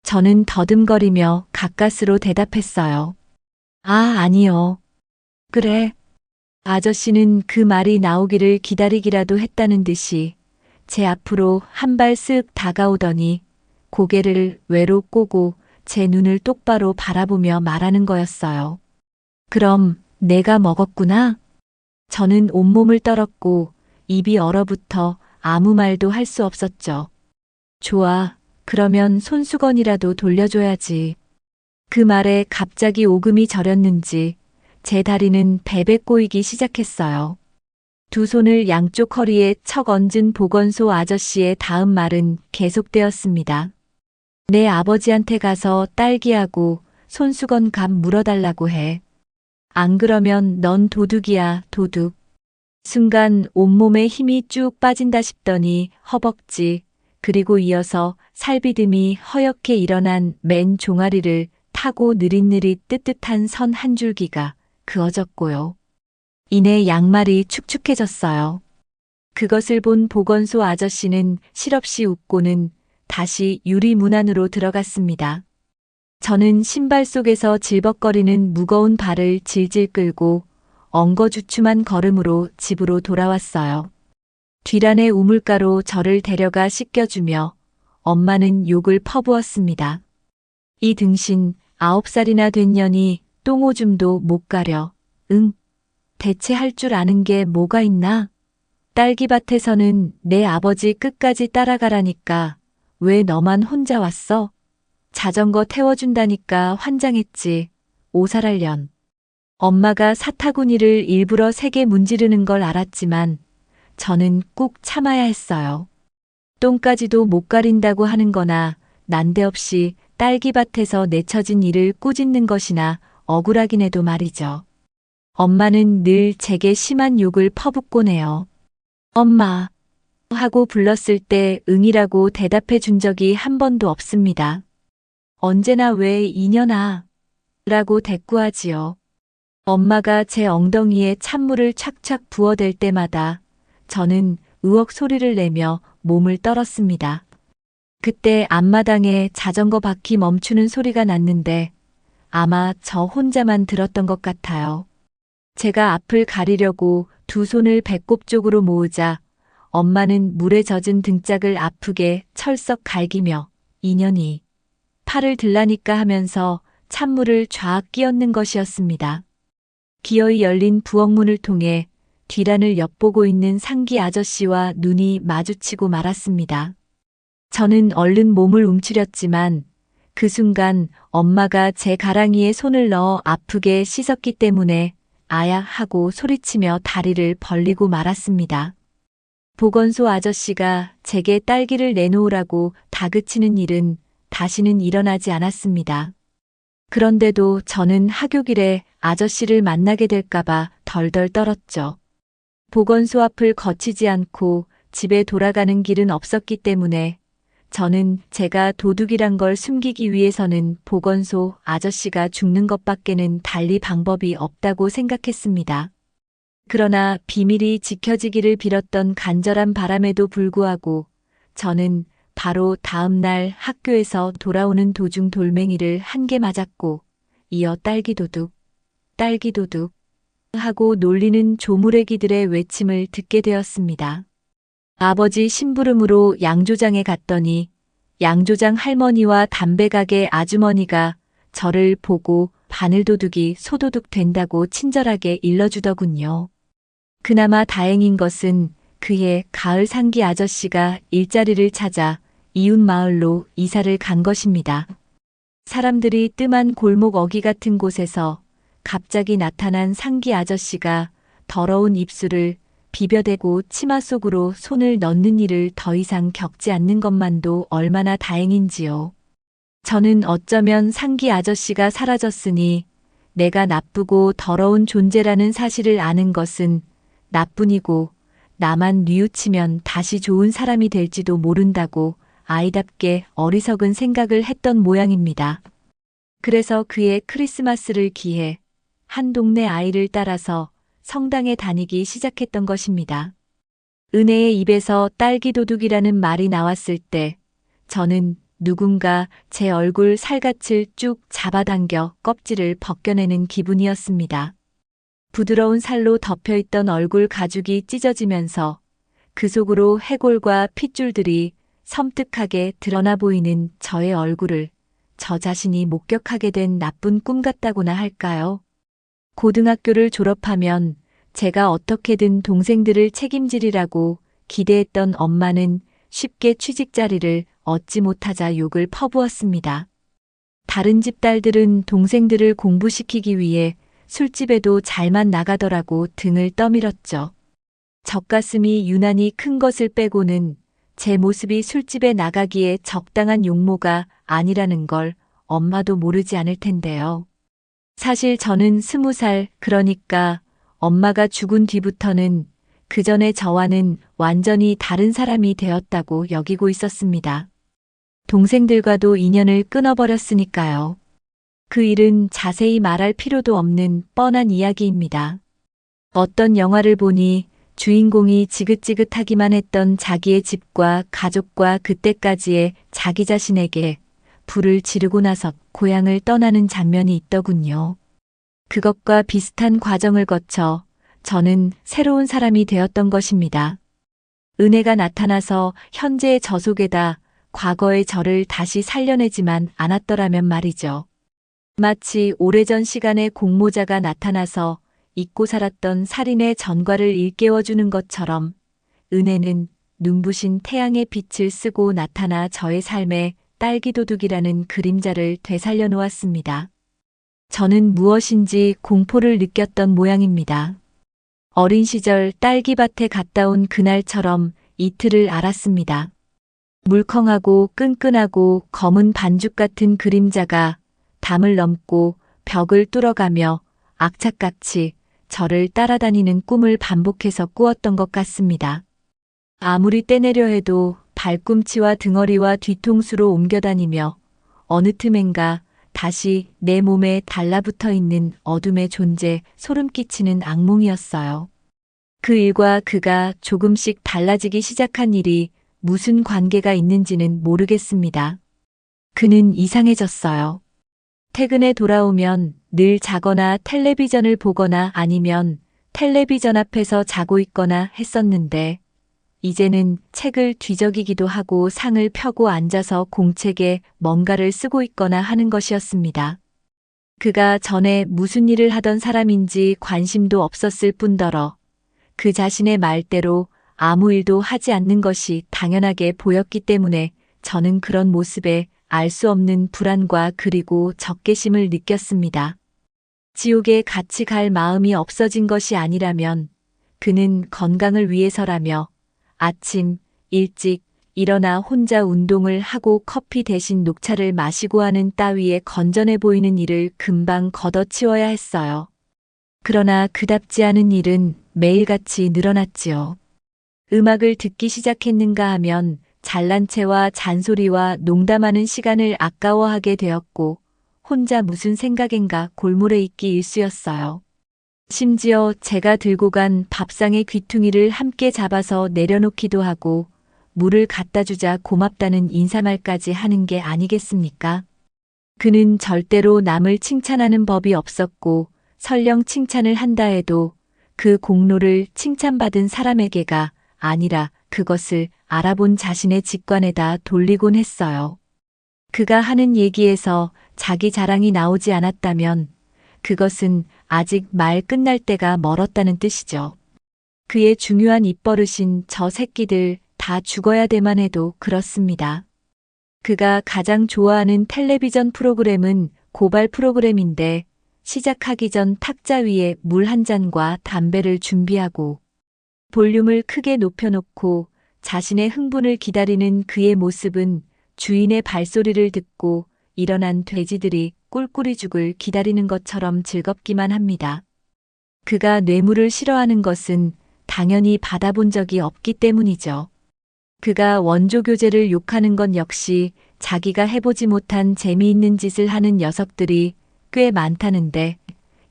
저는 더듬거리며 가까스로 대답했어요. 아, 아니요. 그래. 아저씨는 그 말이 나오기를 기다리기라도 했다는 듯이 제 앞으로 한 발 쓱 다가오더니 고개를 외로 꼬고 제 눈을 똑바로 바라보며 말하는 거였어요. 그럼 내가 먹었구나? 저는 온몸을 떨었고 입이 얼어붙어 아무 말도 할 수 없었죠. 좋아, 그러면 손수건이라도 돌려줘야지. 그 말에 갑자기 오금이 저렸는지 제 다리는 베베 꼬이기 시작했어요. 두 손을 양쪽 허리에 척 얹은 보건소 아저씨의 다음 말은 계속되었습니다. 내 아버지한테 가서 딸기하고 손수건 값 물어달라고 해. 안 그러면 넌 도둑이야, 도둑. 순간 온몸에 힘이 쭉 빠진다 싶더니 허벅지, 그리고 이어서 살비듬이 허옇게 일어난 맨 종아리를 타고 느릿느릿 뜨뜻한 선 한 줄기가 그어졌고요. 이내 양말이 축축해졌어요. 그것을 본 보건소 아저씨는 실없이 웃고는 다시 유리문 안으로 들어갔습니다. 저는 신발 속에서 질벅거리는 무거운 발을 질질 끌고 엉거주춤한 걸음으로 집으로 돌아왔어요. 뒤란의 우물가로 저를 데려가 씻겨주며 엄마는 욕을 퍼부었습니다. 이 등신 9살이나 된 년이 똥오줌도 못 가려. 응, 대체 할 줄 아는 게 뭐가 있나? 딸기밭에서는 내 아버지 끝까지 따라가라니까 왜 너만 혼자 왔어? 자전거 태워준다니까 환장했지. 오살할년. 엄마가 사타구니를 일부러 세게 문지르는 걸 알았지만 저는 꾹 참아야 했어요. 똥까지도 못 가린다고 하는 거나 난데없이 딸기밭에서 내쳐진 일을 꾸짖는 것이나 억울하긴 해도 말이죠. 엄마는 늘 제게 심한 욕을 퍼붓곤 해요. 엄마 하고 불렀을 때 응이라고 대답해 준 적이 한 번도 없습니다. 언제나 왜 이년아 라고 대꾸하지요. 엄마가 제 엉덩이에 찬물을 착착 부어댈 때마다 저는 으억 소리를 내며 몸을 떨었습니다. 그때 앞마당에 자전거 바퀴 멈추는 소리가 났는데 아마 저 혼자만 들었던 것 같아요. 제가 앞을 가리려고 두 손을 배꼽 쪽으로 모으자 엄마는 물에 젖은 등짝을 아프게 철썩 갈기며 이년이 팔을 들라니까 하면서 찬물을 쫙 끼얹는 것이었습니다. 기어이 열린 부엌문을 통해 뒤란을 엿보고 있는 상기 아저씨와 눈이 마주치고 말았습니다. 저는 얼른 몸을 움츠렸지만 그 순간 엄마가 제 가랑이에 손을 넣어 아프게 씻었기 때문에 아야 하고 소리치며 다리를 벌리고 말았습니다. 보건소 아저씨가 제게 딸기를 내놓으라고 다그치는 일은 다시는 일어나지 않았습니다. 그런데도 저는 하교길에 아저씨를 만나게 될까봐 덜덜 떨었죠. 보건소 앞을 거치지 않고 집에 돌아가는 길은 없었기 때문에 저는 제가 도둑이란 걸 숨기기 위해서는 보건소 아저씨가 죽는 것밖에는 달리 방법이 없다고 생각했습니다. 그러나 비밀이 지켜지기를 빌었던 간절한 바람에도 불구하고 저는 바로 다음 날 학교에서 돌아오는 도중 돌멩이를 한 개 맞았고 이어 딸기도둑, 딸기도둑 하고 놀리는 조무래기들의 외침을 듣게 되었습니다. 아버지 심부름으로 양조장에 갔더니 양조장 할머니와 담배가게 아주머니가 저를 보고 바늘도둑이 소도둑 된다고 친절하게 일러주더군요. 그나마 다행인 것은 그해 가을 상기 아저씨가 일자리를 찾아 이웃 마을로 이사를 간 것입니다. 사람들이 뜸한 골목 어귀 같은 곳에서 갑자기 나타난 상기 아저씨가 더러운 입술을 비벼대고 치마 속으로 손을 넣는 일을 더 이상 겪지 않는 것만도 얼마나 다행인지요. 저는 어쩌면 상기 아저씨가 사라졌으니 내가 나쁘고 더러운 존재라는 사실을 아는 것은 나뿐이고 나만 뉘우치면 다시 좋은 사람이 될지도 모른다고 아이답게 어리석은 생각을 했던 모양입니다. 그래서 그의 크리스마스를 기해 한 동네 아이를 따라서 성당에 다니기 시작했던 것입니다. 은혜의 입에서 딸기도둑이라는 말이 나왔을 때 저는 누군가 제 얼굴 살갗을 쭉 잡아당겨 껍질을 벗겨내는 기분이었습니다. 부드러운 살로 덮여있던 얼굴 가죽이 찢어지면서 그 속으로 해골과 핏줄들이 섬뜩하게 드러나 보이는 저의 얼굴을 저 자신이 목격하게 된 나쁜 꿈 같다고나 할까요? 고등학교를 졸업하면 제가 어떻게든 동생들을 책임지리라고 기대했던 엄마는 쉽게 취직 자리를 얻지 못하자 욕을 퍼부었습니다. 다른 집 딸들은 동생들을 공부시키기 위해 술집에도 잘만 나가더라고 등을 떠밀었죠. 젖가슴이 유난히 큰 것을 빼고는 제 모습이 술집에 나가기에 적당한 용모가 아니라는 걸 엄마도 모르지 않을 텐데요. 사실 저는 20살, 그러니까 엄마가 죽은 뒤부터는 그 전에 저와는 완전히 다른 사람이 되었다고 여기고 있었습니다. 동생들과도 인연을 끊어버렸으니까요. 그 일은 자세히 말할 필요도 없는 뻔한 이야기입니다. 어떤 영화를 보니 주인공이 지긋지긋하기만 했던 자기의 집과 가족과 그때까지의 자기 자기 자신에게 불을 지르고 나서 고향을 떠나는 장면이 있더군요. 그것과 비슷한 과정을 거쳐 저는 새로운 사람이 되었던 것입니다. 은혜가 나타나서 현재의 저 속에다 과거의 저를 다시 살려내지만 않았더라면 말이죠. 마치 오래전 시간의 공모자가 나타나서 잊고 살았던 살인의 전과를 일깨워주는 것처럼 은혜는 눈부신 태양의 빛을 쓰고 나타나 저의 삶에 딸기도둑이라는 그림자를 되살려 놓았습니다. 저는 무엇인지 공포를 느꼈던 모양입니다. 어린 시절 딸기밭에 갔다 온 그날처럼 이틀을 알았습니다. 물컹하고 끈끈하고 검은 반죽 같은 그림자가 담을 넘고 벽을 뚫어가며 악착같이 저를 따라다니는 꿈을 반복해서 꾸었던 것 같습니다. 아무리 떼내려 해도 발꿈치와 등허리와 뒤통수로 옮겨다니며 어느 틈엔가 다시 내 몸에 달라붙어 있는 어둠의 존재 소름 끼치는 악몽이었어요. 그 일과 그가 조금씩 달라지기 시작한 일이 무슨 관계가 있는지는 모르겠습니다. 그는 이상해졌어요. 퇴근에 돌아오면 늘 자거나 텔레비전을 보거나 아니면 텔레비전 앞에서 자고 있거나 했었는데 이제는 책을 뒤적이기도 하고 상을 펴고 앉아서 공책에 뭔가를 쓰고 있거나 하는 것이었습니다. 그가 전에 무슨 일을 하던 사람인지 관심도 없었을 뿐더러 그 자신의 말대로 아무 일도 하지 않는 것이 당연하게 보였기 때문에 저는 그런 모습에 알 수 없는 불안과 그리고 적개심을 느꼈습니다. 지옥에 같이 갈 마음이 없어진 것이 아니라면 그는 건강을 위해서라며 아침 일찍 일어나 혼자 운동을 하고 커피 대신 녹차를 마시고 하는 따위에 건전해 보이는 일을 금방 걷어치워야 했어요. 그러나 그답지 않은 일은 매일같이 늘어났지요. 음악을 듣기 시작했는가 하면 잘난 체와 잔소리와 농담하는 시간을 아까워하게 되었고 혼자 무슨 생각인가 골몰에 있기 일쑤였어요. 심지어 제가 들고 간 밥상의 귀퉁이를 함께 잡아서 내려놓기도 하고 물을 갖다 주자 고맙다는 인사말까지 하는 게 아니겠습니까? 그는 절대로 남을 칭찬하는 법이 없었고 설령 칭찬을 한다 해도 그 공로를 칭찬받은 사람에게가 아니라 그것을 알아본 자신의 직관에다 돌리곤 했어요. 그가 하는 얘기에서 자기 자랑이 나오지 않았다면 그것은 아직 말 끝날 때가 멀었다는 뜻이죠. 그의 중요한 입버릇인 저 새끼들 다 죽어야 되만 해도 그렇습니다. 그가 가장 좋아하는 텔레비전 프로그램은 고발 프로그램인데 시작하기 전 탁자 위에 물 한 잔과 담배를 준비하고 볼륨을 크게 높여놓고 자신의 흥분을 기다리는 그의 모습은 주인의 발소리를 듣고 일어난 돼지들이 꿀꿀이 죽을 기다리는 것처럼 즐겁기만 합니다. 그가 뇌물을 싫어하는 것은 당연히 받아본 적이 없기 때문이죠. 그가 원조교제를 욕하는 건 역시 자기가 해보지 못한 재미있는 짓을 하는 녀석들이 꽤 많다는데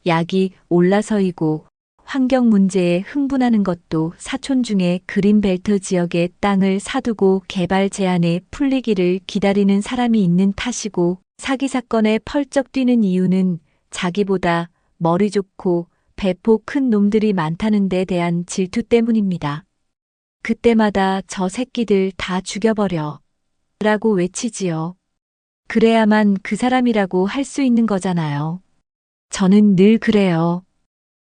약이 올라서이고 환경 문제에 흥분하는 것도 사촌 중에 그린벨트 지역의 땅을 사두고 개발 제한에 풀리기를 기다리는 사람이 있는 탓이고 사기 사건에 펄쩍 뛰는 이유는 자기보다 머리 좋고 배포 큰 놈들이 많다는 데 대한 질투 때문입니다. 그때마다 저 새끼들 다 죽여버려 라고 외치지요. 그래야만 그 사람이라고 할 수 있는 거잖아요. 저는 늘 그래요.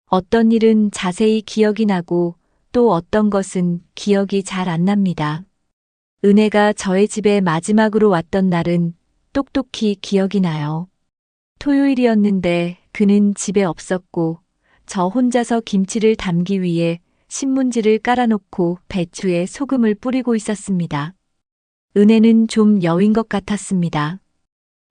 어떤 일은 자세히 기억이 나고 또 어떤 것은 기억이 잘 안 납니다. 은혜가 저의 집에 마지막으로 왔던 날은 똑똑히 기억이 나요. 토요일이었는데 그는 집에 없었고 저 혼자서 김치를 담기 위해 신문지를 깔아놓고 배추에 소금을 뿌리고 있었습니다. 은혜는 좀 여인 것 같았습니다.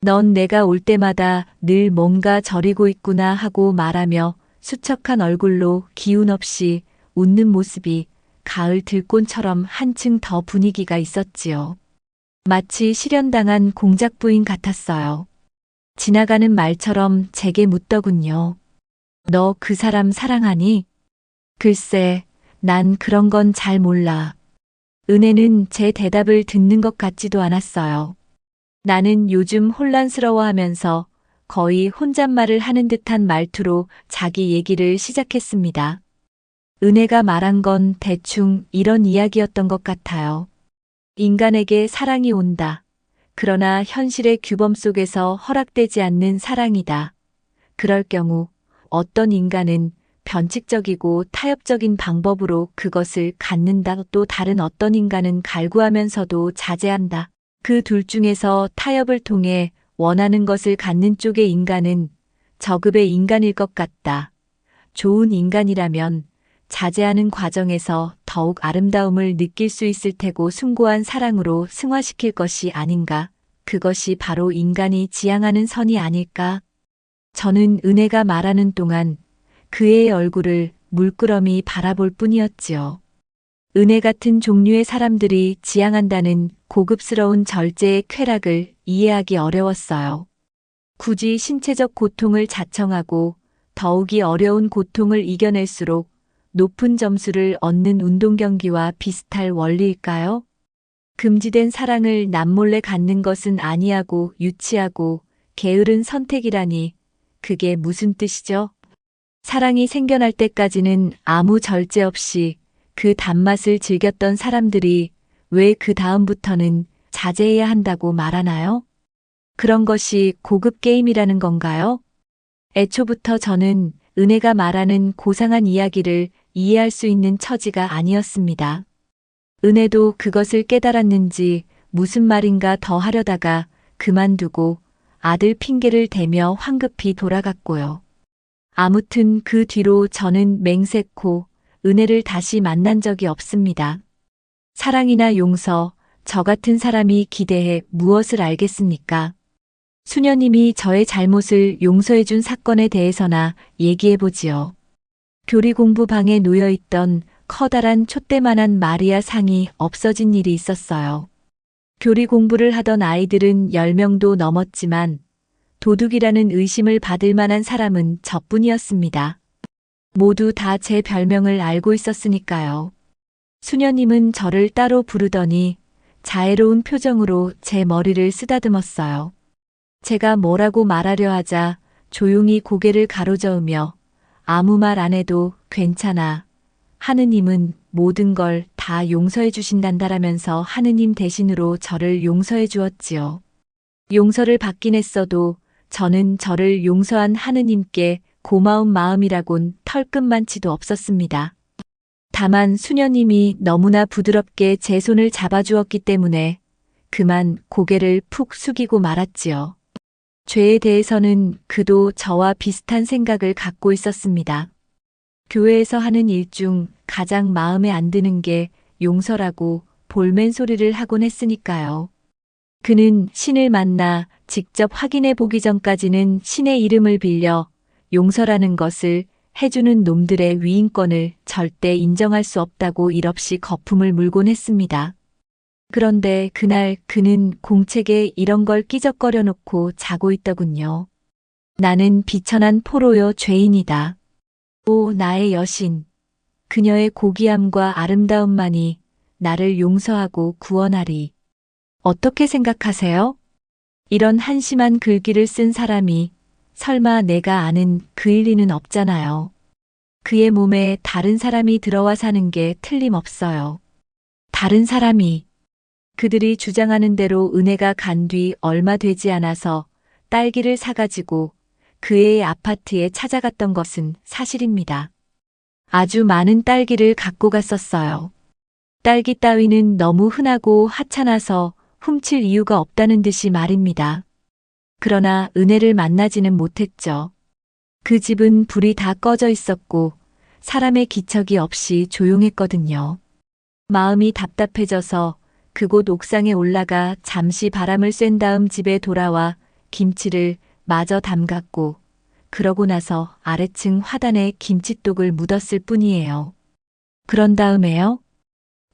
넌 내가 올 때마다 늘 뭔가 저리고 있구나 하고 말하며 수척한 얼굴로 기운 없이 웃는 모습이 가을 들꽃처럼 한층 더 분위기가 있었지요. 마치 실현당한 공작 부인 같았어요. 지나가는 말처럼 제게 묻더군요. 너 그 사람 사랑하니? 글쎄, 난 그런 건 잘 몰라. 은혜는 제 대답을 듣는 것 같지도 않았어요. 나는 요즘 혼란스러워하면서 거의 혼잣말을 하는 듯한 말투로 자기 얘기를 시작했습니다. 은혜가 말한 건 대충 이런 이야기였던 것 같아요. 인간에게 사랑이 온다. 그러나 현실의 규범 속에서 허락되지 않는 사랑이다. 그럴 경우 어떤 인간은 변칙적이고 타협적인 방법으로 그것을 갖는다. 또 다른 어떤 인간은 갈구하면서도 자제한다. 그 둘 중에서 타협을 통해 원하는 것을 갖는 쪽의 인간은 저급의 인간일 것 같다. 좋은 인간이라면 자제하는 과정에서 더욱 아름다움을 느낄 수 있을 테고 숭고한 사랑으로 승화시킬 것이 아닌가. 그것이 바로 인간이 지향하는 선이 아닐까. 저는 은혜가 말하는 동안 그의 얼굴을 물끄러미 바라볼 뿐이었지요. 은혜 같은 종류의 사람들이 지향한다는 고급스러운 절제의 쾌락을 이해하기 어려웠어요. 굳이 신체적 고통을 자청하고 더욱이 어려운 고통을 이겨낼수록 높은 점수를 얻는 운동 경기와 비슷할 원리일까요? 금지된 사랑을 남몰래 갖는 것은 아니하고 유치하고 게으른 선택이라니 그게 무슨 뜻이죠? 사랑이 생겨날 때까지는 아무 절제 없이 그 단맛을 즐겼던 사람들이 왜 그 다음부터는 자제해야 한다고 말하나요? 그런 것이 고급 게임이라는 건가요? 애초부터 저는 은혜가 말하는 고상한 이야기를 이해할 수 있는 처지가 아니었습니다. 은혜도 그것을 깨달았는지 무슨 말인가 더 하려다가 그만두고 아들 핑계를 대며 황급히 돌아갔고요. 아무튼 그 뒤로 저는 맹세코 은혜를 다시 만난 적이 없습니다. 사랑이나 용서, 저 같은 사람이 기대해 무엇을 알겠습니까? 수녀님이 저의 잘못을 용서해준 사건에 대해서나 얘기해보지요. 교리 공부방에 놓여있던 커다란 촛대만한 마리아 상이 없어진 일이 있었어요. 교리 공부를 하던 아이들은 10명도 넘었지만 도둑이라는 의심을 받을 만한 사람은 저뿐이었습니다. 모두 다 제 별명을 알고 있었으니까요. 수녀님은 저를 따로 부르더니 자애로운 표정으로 제 머리를 쓰다듬었어요. 제가 뭐라고 말하려 하자 조용히 고개를 가로저으며 아무 말 안 해도 괜찮아. 하느님은 모든 걸 다 용서해 주신단다라면서 하느님 대신으로 저를 용서해 주었지요. 용서를 받긴 했어도 저는 저를 용서한 하느님께 고마운 마음이라곤 털끝만치도 없었습니다. 다만 수녀님이 너무나 부드럽게 제 손을 잡아주었기 때문에 그만 고개를 푹 숙이고 말았지요. 죄에 대해서는 그도 저와 비슷한 생각을 갖고 있었습니다. 교회에서 하는 일 중 가장 마음에 안 드는 게 용서라고 볼멘 소리를 하곤 했으니까요. 그는 신을 만나 직접 확인해 보기 전까지는 신의 이름을 빌려 용서라는 것을 해주는 놈들의 위임권을 절대 인정할 수 없다고 일없이 거품을 물곤 했습니다. 그런데 그날 그는 공책에 이런 걸 끼적거려 놓고 자고 있더군요. 나는 비천한 포로요 죄인이다. 오 나의 여신. 그녀의 고귀함과 아름다움만이 나를 용서하고 구원하리. 어떻게 생각하세요? 이런 한심한 글귀를 쓴 사람이 설마 내가 아는 그일 리는 없잖아요. 그의 몸에 다른 사람이 들어와 사는 게 틀림없어요. 다른 사람이 그들이 주장하는 대로 은혜가 간 뒤 얼마 되지 않아서 딸기를 사가지고 그 애의 아파트에 찾아갔던 것은 사실입니다. 아주 많은 딸기를 갖고 갔었어요. 딸기 따위는 너무 흔하고 하찮아서 훔칠 이유가 없다는 듯이 말입니다. 그러나 은혜를 만나지는 못했죠. 그 집은 불이 다 꺼져 있었고 사람의 기척이 없이 조용했거든요. 마음이 답답해져서 그곳 옥상에 올라가 잠시 바람을 쐰 다음 집에 돌아와 김치를 마저 담갔고 그러고 나서 아래층 화단에 김칫독을 묻었을 뿐이에요. 그런 다음에요.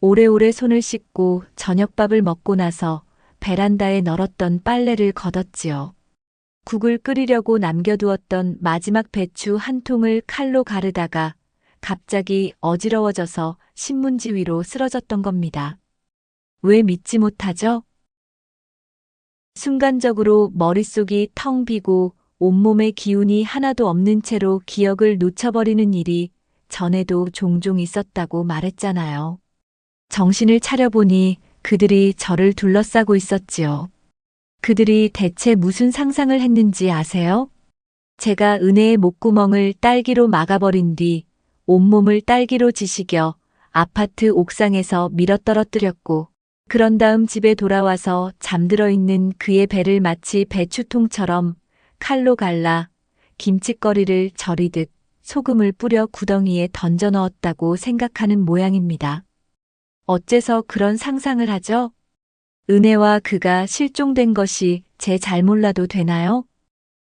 오래오래 손을 씻고 저녁밥을 먹고 나서 베란다에 널었던 빨래를 걷었지요. 국을 끓이려고 남겨두었던 마지막 배추 한 통을 칼로 가르다가 갑자기 어지러워져서 신문지 위로 쓰러졌던 겁니다. 왜 믿지 못하죠? 순간적으로 머릿속이 텅 비고 온몸에 기운이 하나도 없는 채로 기억을 놓쳐버리는 일이 전에도 종종 있었다고 말했잖아요. 정신을 차려보니 그들이 저를 둘러싸고 있었지요. 그들이 대체 무슨 상상을 했는지 아세요? 제가 은혜의 목구멍을 딸기로 막아버린 뒤 온몸을 딸기로 지시겨 아파트 옥상에서 밀어떨어뜨렸고, 그런 다음 집에 돌아와서 잠들어 있는 그의 배를 마치 배추통처럼 칼로 갈라 김칫거리를 절이듯 소금을 뿌려 구덩이에 던져 넣었다고 생각하는 모양입니다. 어째서 그런 상상을 하죠? 은혜와 그가 실종된 것이 제 잘몰라도 되나요?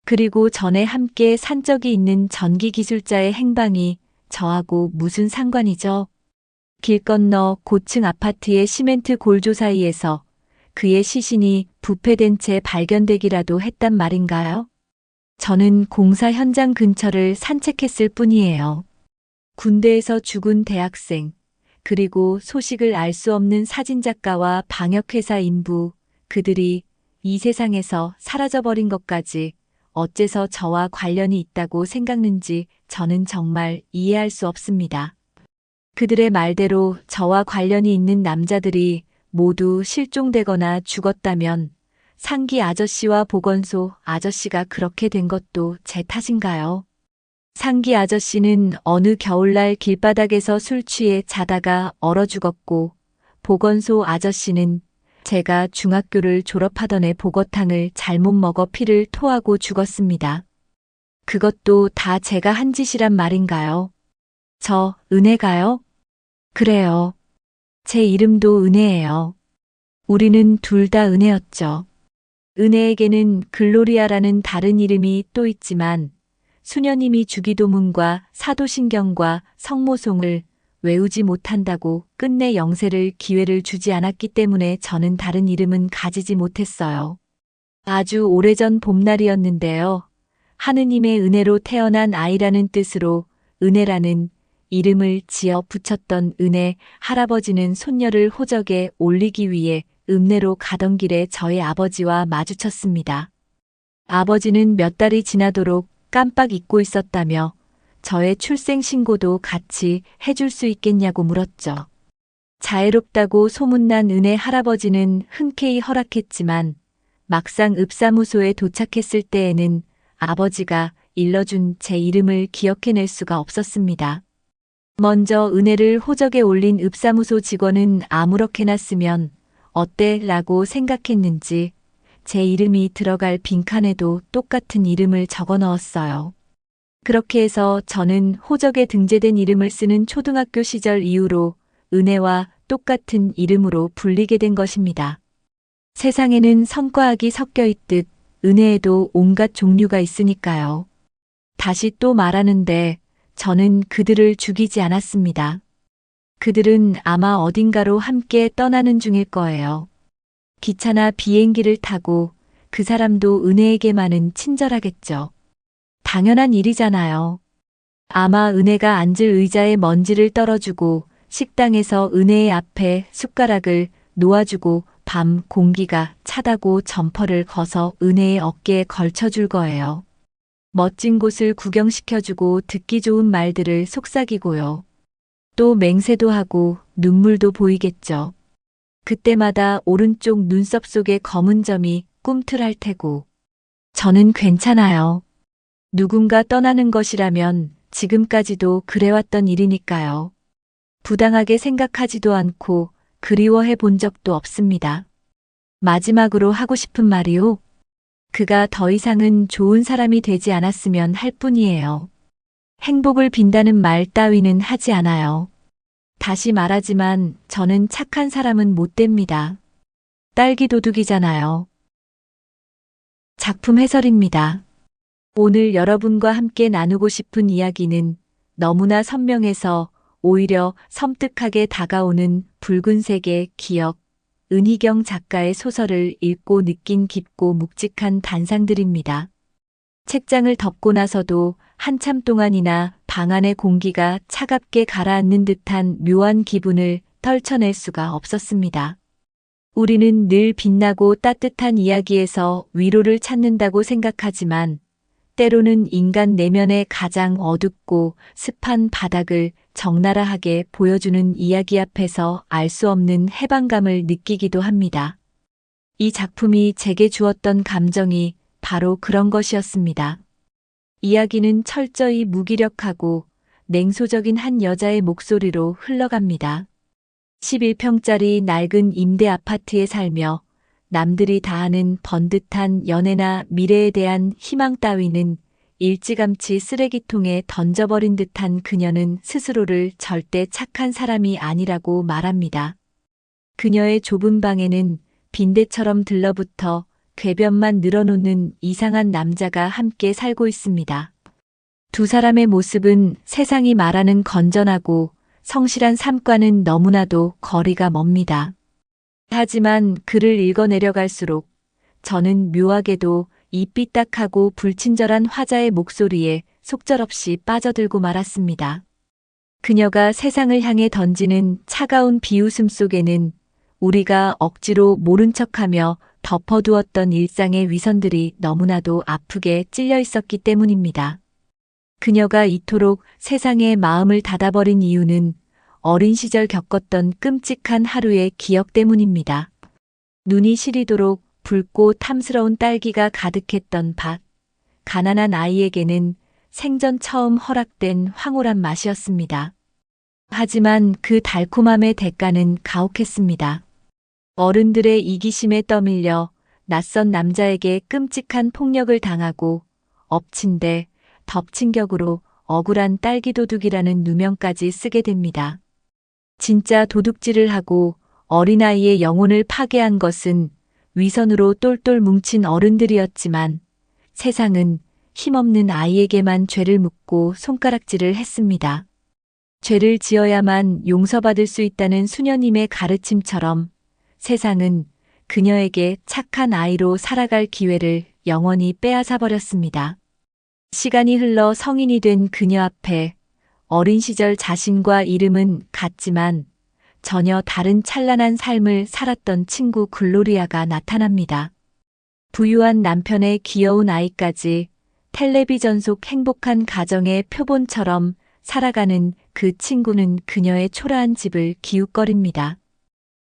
그리고 전에 함께 산 적이 있는 전기기술자의 행방이 저하고 무슨 상관이죠? 길 건너 고층 아파트의 시멘트 골조 사이에서 그의 시신이 부패된 채 발견되기라도 했단 말인가요? 저는 공사 현장 근처를 산책했을 뿐이에요. 군대에서 죽은 대학생, 그리고 소식을 알 수 없는 사진작가와 방역회사 인부, 그들이 이 세상에서 사라져버린 것까지 어째서 저와 관련이 있다고 생각는지 저는 정말 이해할 수 없습니다. 그들의 말대로 저와 관련이 있는 남자들이 모두 실종되거나 죽었다면 상기 아저씨와 보건소 아저씨가 그렇게 된 것도 제 탓인가요? 상기 아저씨는 어느 겨울날 길바닥에서 술 취해 자다가 얼어 죽었고, 보건소 아저씨는 제가 중학교를 졸업하던 해 복어탕을 잘못 먹어 피를 토하고 죽었습니다. 그것도 다 제가 한 짓이란 말인가요? 저, 은혜가요? 그래요. 제 이름도 은혜예요. 우리는 둘 다 은혜였죠. 은혜에게는 글로리아라는 다른 이름이 또 있지만, 수녀님이 주기도문과 사도신경과 성모송을 외우지 못한다고 끝내 영세를 기회를 주지 않았기 때문에 저는 다른 이름은 가지지 못했어요. 아주 오래전 봄날이었는데요. 하느님의 은혜로 태어난 아이라는 뜻으로 은혜라는 이름을 지어 붙였던 은혜 할아버지는 손녀를 호적에 올리기 위해 읍내로 가던 길에 저희 아버지와 마주쳤습니다. 아버지는 몇 달이 지나도록 깜빡 잊고 있었다며 저의 출생신고도 같이 해줄 수 있겠냐고 물었죠. 자애롭다고 소문난 은혜 할아버지는 흔쾌히 허락했지만 막상 읍사무소에 도착했을 때에는 아버지가 일러준 제 이름을 기억해낼 수가 없었습니다. 먼저 은혜를 호적에 올린 읍사무소 직원은 아무렇게나 쓰면 어때? 라고 생각했는지 제 이름이 들어갈 빈칸에도 똑같은 이름을 적어 넣었어요. 그렇게 해서 저는 호적에 등재된 이름을 쓰는 초등학교 시절 이후로 은혜와 똑같은 이름으로 불리게 된 것입니다. 세상에는 선과악이 섞여 있듯 은혜에도 온갖 종류가 있으니까요. 다시 또 말하는데 저는 그들을 죽이지 않았습니다. 그들은 아마 어딘가로 함께 떠나는 중일 거예요. 기차나 비행기를 타고 그 사람도 은혜에게만은 친절하겠죠. 당연한 일이잖아요. 아마 은혜가 앉을 의자에 먼지를 떨어주고 식당에서 은혜의 앞에 숟가락을 놓아주고 밤 공기가 차다고 점퍼를 거서 은혜의 어깨에 걸쳐줄 거예요. 멋진 곳을 구경시켜주고 듣기 좋은 말들을 속삭이고요. 또 맹세도 하고 눈물도 보이겠죠. 그때마다 오른쪽 눈썹 속에 검은 점이 꿈틀할 테고. 저는 괜찮아요. 누군가 떠나는 것이라면 지금까지도 그래왔던 일이니까요. 부당하게 생각하지도 않고 그리워해 본 적도 없습니다. 마지막으로 하고 싶은 말이요. 그가 더 이상은 좋은 사람이 되지 않았으면 할 뿐이에요. 행복을 빈다는 말 따위는 하지 않아요. 다시 말하지만 저는 착한 사람은 못 됩니다. 딸기 도둑이잖아요. 작품 해설입니다. 오늘 여러분과 함께 나누고 싶은 이야기는 너무나 선명해서 오히려 섬뜩하게 다가오는 붉은색의 기억, 은희경 작가의 소설을 읽고 느낀 깊고 묵직한 단상들입니다. 책장을 덮고 나서도 한참 동안이나 방 안의 공기가 차갑게 가라앉는 듯한 묘한 기분을 떨쳐낼 수가 없었습니다. 우리는 늘 빛나고 따뜻한 이야기에서 위로를 찾는다고 생각하지만 때로는 인간 내면의 가장 어둡고 습한 바닥을 적나라하게 보여주는 이야기 앞에서 알 수 없는 해방감을 느끼기도 합니다. 이 작품이 제게 주었던 감정이 바로 그런 것이었습니다. 이야기는 철저히 무기력하고 냉소적인 한 여자의 목소리로 흘러갑니다. 11평짜리 낡은 임대 아파트에 살며 남들이 다 아는 번듯한 연애나 미래에 대한 희망 따위는 일찌감치 쓰레기통에 던져버린 듯한 그녀는 스스로를 절대 착한 사람이 아니라고 말합니다. 그녀의 좁은 방에는 빈대처럼 들러붙어 궤변만 늘어놓는 이상한 남자가 함께 살고 있습니다. 두 사람의 모습은 세상이 말하는 건전하고 성실한 삶과는 너무나도 거리가 멉니다. 하지만 글을 읽어내려갈수록 저는 묘하게도 이 삐딱하고 불친절한 화자의 목소리에 속절없이 빠져들고 말았습니다. 그녀가 세상을 향해 던지는 차가운 비웃음 속에는 우리가 억지로 모른 척하며 덮어두었던 일상의 위선들이 너무나도 아프게 찔려 있었기 때문입니다. 그녀가 이토록 세상에 마음을 닫아버린 이유는 어린 시절 겪었던 끔찍한 하루의 기억 때문입니다. 눈이 시리도록 붉고 탐스러운 딸기가 가득했던 밭, 가난한 아이에게는 생전 처음 허락된 황홀한 맛이었습니다. 하지만 그 달콤함의 대가는 가혹했습니다. 어른들의 이기심에 떠밀려 낯선 남자에게 끔찍한 폭력을 당하고 엎친 데 덮친 격으로 억울한 딸기도둑이라는 누명까지 쓰게 됩니다. 진짜 도둑질을 하고 어린아이의 영혼을 파괴한 것은 위선으로 똘똘 뭉친 어른들이었지만 세상은 힘없는 아이에게만 죄를 묻고 손가락질을 했습니다. 죄를 지어야만 용서받을 수 있다는 수녀님의 가르침처럼 세상은 그녀에게 착한 아이로 살아갈 기회를 영원히 빼앗아 버렸습니다. 시간이 흘러 성인이 된 그녀 앞에 어린 시절 자신과 이름은 같지만 전혀 다른 찬란한 삶을 살았던 친구 글로리아가 나타납니다. 부유한 남편의 귀여운 아이까지 텔레비전 속 행복한 가정의 표본처럼 살아가는 그 친구는 그녀의 초라한 집을 기웃거립니다.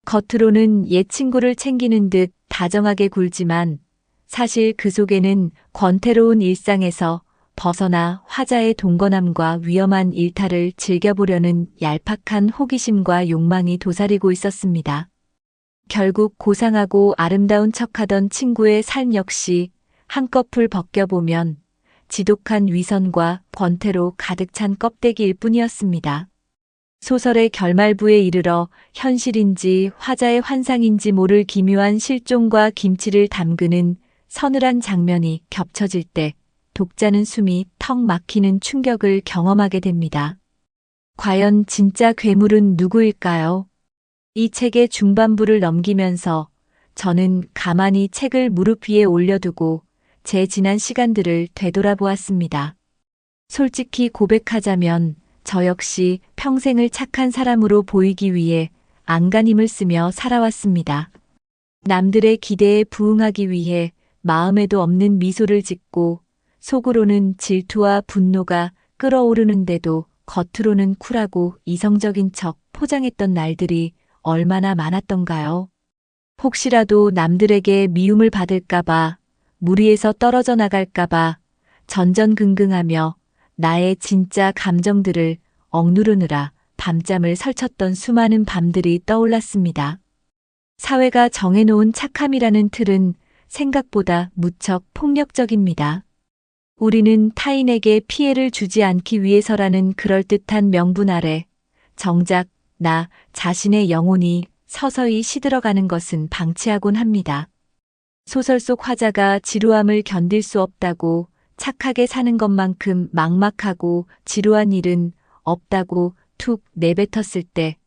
겉으로는 옛 친구를 챙기는 듯 다정하게 굴지만 사실 그 속에는 권태로운 일상에서 벗어나 화자의 동거남과 위험한 일탈을 즐겨보려는 얄팍한 호기심과 욕망이 도사리고 있었습니다. 결국 고상하고 아름다운 척하던 친구의 삶 역시 한꺼풀 벗겨보면 지독한 위선과 권태로 가득 찬 껍데기일 뿐이었습니다. 소설의 결말부에 이르러 현실인지 화자의 환상인지 모를 기묘한 실종과 김치를 담그는 서늘한 장면이 겹쳐질 때 독자는 숨이 턱 막히는 충격을 경험하게 됩니다. 과연 진짜 괴물은 누구일까요? 이 책의 중반부를 넘기면서 저는 가만히 책을 무릎 위에 올려두고 제 지난 시간들을 되돌아보았습니다. 솔직히 고백하자면 저 역시 평생을 착한 사람으로 보이기 위해 안간힘을 쓰며 살아왔습니다. 남들의 기대에 부응하기 위해 마음에도 없는 미소를 짓고 속으로는 질투와 분노가 끓어오르는데도 겉으로는 쿨하고 이성적인 척 포장했던 날들이 얼마나 많았던가요? 혹시라도 남들에게 미움을 받을까봐, 무리에서 떨어져 나갈까봐 전전긍긍하며 나의 진짜 감정들을 억누르느라 밤잠을 설쳤던 수많은 밤들이 떠올랐습니다. 사회가 정해놓은 착함이라는 틀은 생각보다 무척 폭력적입니다. 우리는 타인에게 피해를 주지 않기 위해서라는 그럴듯한 명분 아래 정작 나 자신의 영혼이 서서히 시들어가는 것은 방치하곤 합니다. 소설 속 화자가 지루함을 견딜 수 없다고 착하게 사는 것만큼 막막하고 지루한 일은 없다고 툭 내뱉었을 때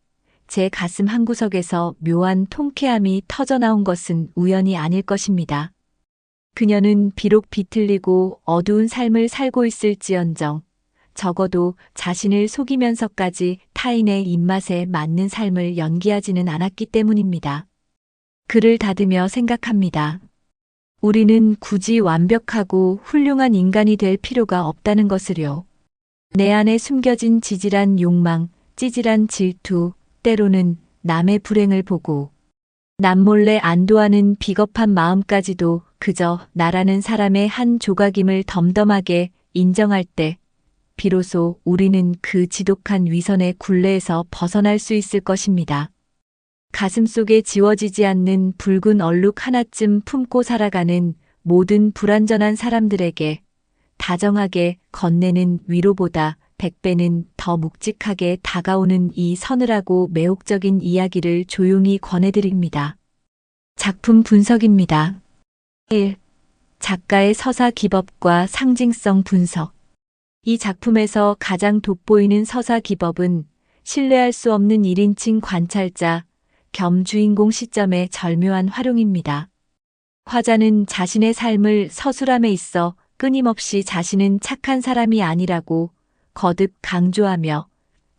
제 가슴 한구석에서 묘한 통쾌함이 터져나온 것은 우연이 아닐 것입니다. 그녀는 비록 비틀리고 어두운 삶을 살고 있을지언정 적어도 자신을 속이면서까지 타인의 입맛에 맞는 삶을 연기하지는 않았기 때문입니다. 글을 닫으며 생각합니다. 우리는 굳이 완벽하고 훌륭한 인간이 될 필요가 없다는 것을요. 내 안에 숨겨진 지질한 욕망, 찌질한 질투, 때로는 남의 불행을 보고 남몰래 안도하는 비겁한 마음까지도 그저 나라는 사람의 한 조각임을 덤덤하게 인정할 때 비로소 우리는 그 지독한 위선의 굴레에서 벗어날 수 있을 것입니다. 가슴속에 지워지지 않는 붉은 얼룩 하나쯤 품고 살아가는 모든 불완전한 사람들에게 다정하게 건네는 위로보다 100배는 더 묵직하게 다가오는 이 서늘하고 매혹적인 이야기를 조용히 권해드립니다. 작품 분석입니다. 1. 작가의 서사 기법과 상징성 분석. 이 작품에서 가장 돋보이는 서사 기법은 신뢰할 수 없는 1인칭 관찰자 겸 주인공 시점의 절묘한 활용입니다. 화자는 자신의 삶을 서술함에 있어 끊임없이 자신은 착한 사람이 아니라고 거듭 강조하며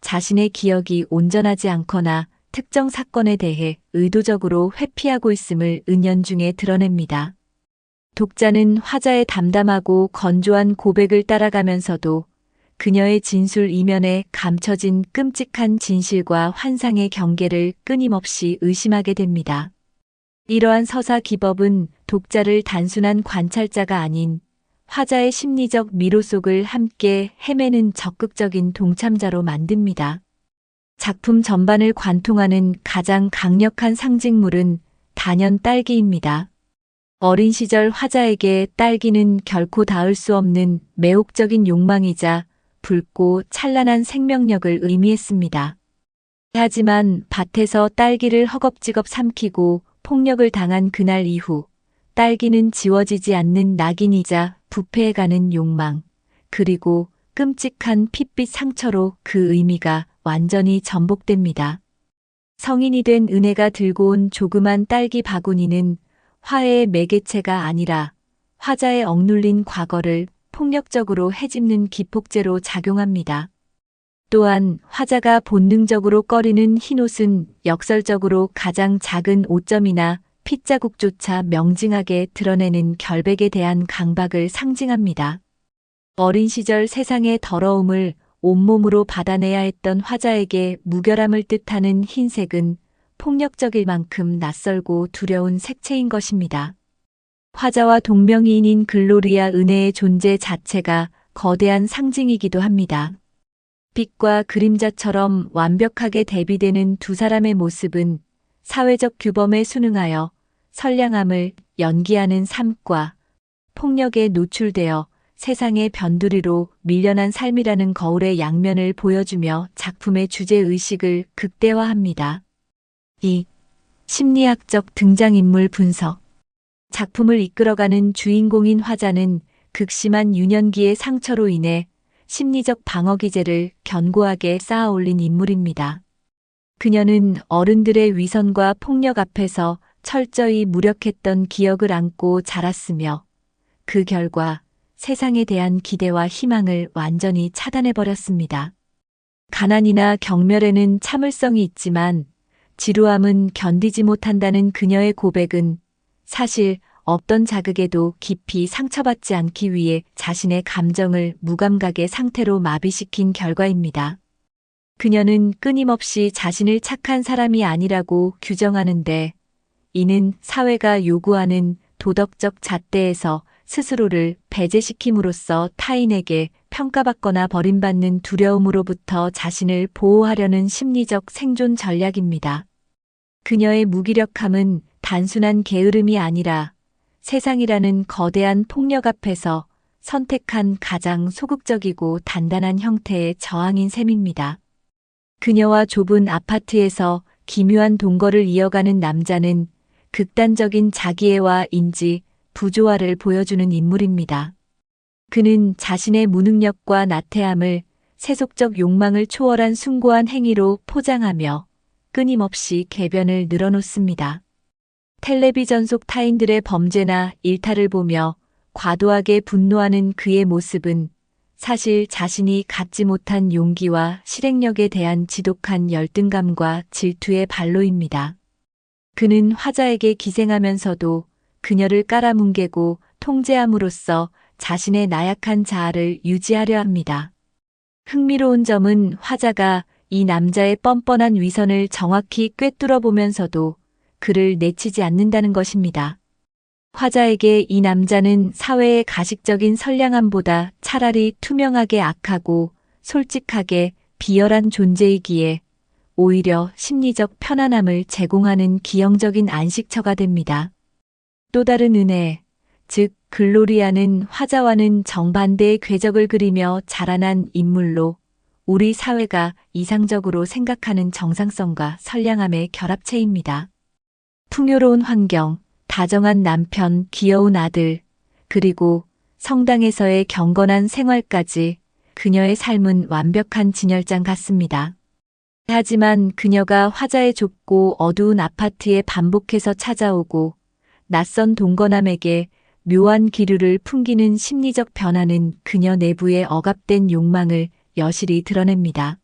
자신의 기억이 온전하지 않거나 특정 사건에 대해 의도적으로 회피하고 있음을 은연중에 드러냅니다. 독자는 화자의 담담하고 건조한 고백을 따라가면서도 그녀의 진술 이면에 감춰진 끔찍한 진실과 환상의 경계를 끊임없이 의심하게 됩니다. 이러한 서사 기법은 독자를 단순한 관찰자가 아닌 화자의 심리적 미로 속을 함께 헤매는 적극적인 동참자로 만듭니다. 작품 전반을 관통하는 가장 강력한 상징물은 단연 딸기입니다. 어린 시절 화자에게 딸기는 결코 닿을 수 없는 매혹적인 욕망이자 붉고 찬란한 생명력을 의미했습니다. 하지만 밭에서 딸기를 허겁지겁 삼키고 폭력을 당한 그날 이후 딸기는 지워지지 않는 낙인이자 부패해가는 욕망, 그리고 끔찍한 핏빛 상처로 그 의미가 완전히 전복됩니다. 성인이 된 은혜가 들고 온 조그만 딸기 바구니는 화해의 매개체가 아니라 화자의 억눌린 과거를 폭력적으로 헤집는 기폭제로 작용합니다. 또한 화자가 본능적으로 꺼리는 흰옷은 역설적으로 가장 작은 오점이나 핏자국조차 명징하게 드러내는 결백에 대한 강박을 상징합니다. 어린 시절 세상의 더러움을 온몸으로 받아내야 했던 화자에게 무결함을 뜻하는 흰색은 폭력적일 만큼 낯설고 두려운 색채인 것입니다. 화자와 동명이인인 글로리아 은혜의 존재 자체가 거대한 상징이기도 합니다. 빛과 그림자처럼 완벽하게 대비되는 두 사람의 모습은 사회적 규범에 순응하여 선량함을 연기하는 삶과 폭력에 노출되어 세상의 변두리로 밀려난 삶이라는 거울의 양면을 보여주며 작품의 주제의식을 극대화합니다. 2. 심리학적 등장인물 분석. 작품을 이끌어가는 주인공인 화자는 극심한 유년기의 상처로 인해 심리적 방어 기제를 견고하게 쌓아올린 인물입니다. 그녀는 어른들의 위선과 폭력 앞에서 철저히 무력했던 기억을 안고 자랐으며 그 결과 세상에 대한 기대와 희망을 완전히 차단해버렸습니다. 가난이나 경멸에는 참을성이 있지만 지루함은 견디지 못한다는 그녀의 고백은 사실 어떤 자극에도 깊이 상처받지 않기 위해 자신의 감정을 무감각의 상태로 마비시킨 결과입니다. 그녀는 끊임없이 자신을 착한 사람이 아니라고 규정하는데 이는 사회가 요구하는 도덕적 잣대에서 스스로를 배제시킴으로써 타인에게 평가받거나 버림받는 두려움으로부터 자신을 보호하려는 심리적 생존 전략입니다. 그녀의 무기력함은 단순한 게으름이 아니라 세상이라는 거대한 폭력 앞에서 선택한 가장 소극적이고 단단한 형태의 저항인 셈입니다. 그녀와 좁은 아파트에서 기묘한 동거를 이어가는 남자는 극단적인 자기애와 인지, 부조화를 보여주는 인물입니다. 그는 자신의 무능력과 나태함을 세속적 욕망을 초월한 숭고한 행위로 포장하며 끊임없이 궤변을 늘어놓습니다. 텔레비전 속 타인들의 범죄나 일탈을 보며 과도하게 분노하는 그의 모습은 사실 자신이 갖지 못한 용기와 실행력에 대한 지독한 열등감과 질투의 발로입니다. 그는 화자에게 기생하면서도 그녀를 깔아뭉개고 통제함으로써 자신의 나약한 자아를 유지하려 합니다. 흥미로운 점은 화자가 이 남자의 뻔뻔한 위선을 정확히 꿰뚫어 보면서도 그를 내치지 않는다는 것입니다. 화자에게 이 남자는 사회의 가식적인 선량함보다 차라리 투명하게 악하고 솔직하게 비열한 존재이기에 오히려 심리적 편안함을 제공하는 기형적인 안식처가 됩니다. 또 다른 은혜, 즉 글로리아는 화자와는 정반대의 궤적을 그리며 자라난 인물로 우리 사회가 이상적으로 생각하는 정상성과 선량함의 결합체입니다. 풍요로운 환경, 다정한 남편, 귀여운 아들, 그리고 성당에서의 경건한 생활까지 그녀의 삶은 완벽한 진열장 같습니다. 하지만 그녀가 화자의 좁고 어두운 아파트에 반복해서 찾아오고 낯선 동거남에게 묘한 기류를 풍기는 심리적 변화는 그녀 내부의 억압된 욕망을 여실히 드러냅니다.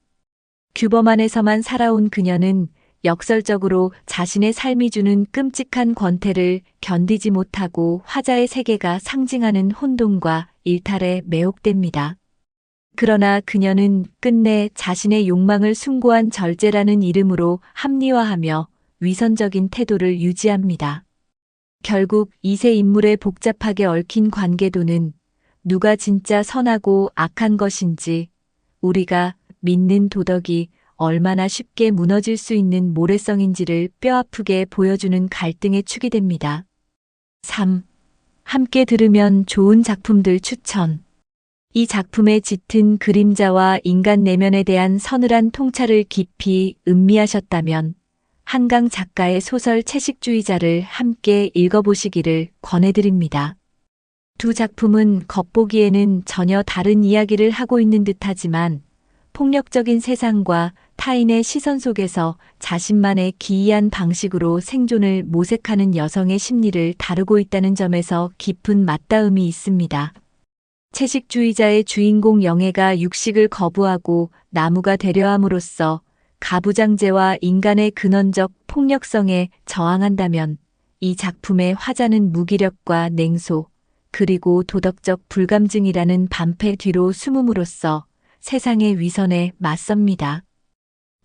규범 안에서만 살아온 그녀는 역설적으로 자신의 삶이 주는 끔찍한 권태를 견디지 못하고 화자의 세계가 상징하는 혼돈과 일탈에 매혹됩니다. 그러나 그녀는 끝내 자신의 욕망을 숭고한 절제라는 이름으로 합리화하며 위선적인 태도를 유지합니다. 결국 이 세 인물의 복잡하게 얽힌 관계도는 누가 진짜 선하고 악한 것인지, 우리가 믿는 도덕이 얼마나 쉽게 무너질 수 있는 모래성인지를 뼈아프게 보여주는 갈등의 축이 됩니다. 3. 함께 들으면 좋은 작품들 추천. 이 작품의 짙은 그림자와 인간 내면에 대한 서늘한 통찰을 깊이 음미하셨다면 한강 작가의 소설 채식주의자를 함께 읽어보시기를 권해드립니다. 두 작품은 겉보기에는 전혀 다른 이야기를 하고 있는 듯하지만 폭력적인 세상과 타인의 시선 속에서 자신만의 기이한 방식으로 생존을 모색하는 여성의 심리를 다루고 있다는 점에서 깊은 맞닿음이 있습니다. 채식주의자의 주인공 영애가 육식을 거부하고 나무가 되려 함으로써 가부장제와 인간의 근원적 폭력성에 저항한다면 이 작품의 화자는 무기력과 냉소, 그리고 도덕적 불감증이라는 반패 뒤로 숨음으로써 세상의 위선에 맞섭니다.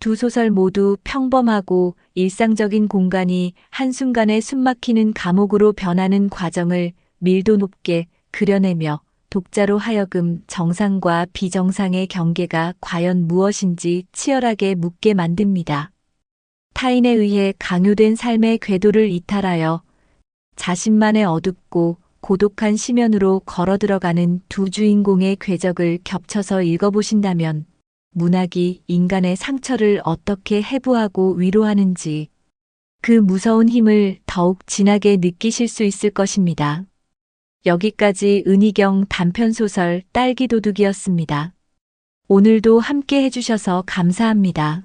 두 소설 모두 평범하고 일상적인 공간이 한순간에 숨막히는 감옥으로 변하는 과정을 밀도 높게 그려내며 독자로 하여금 정상과 비정상의 경계가 과연 무엇인지 치열하게 묻게 만듭니다. 타인에 의해 강요된 삶의 궤도를 이탈하여 자신만의 어둡고 고독한 시면으로 걸어 들어가는 두 주인공의 궤적을 겹쳐서 읽어보신다면 문학이 인간의 상처를 어떻게 해부하고 위로하는지 그 무서운 힘을 더욱 진하게 느끼실 수 있을 것입니다. 여기까지 은희경 단편소설 딸기도둑이었습니다. 오늘도 함께 해주셔서 감사합니다.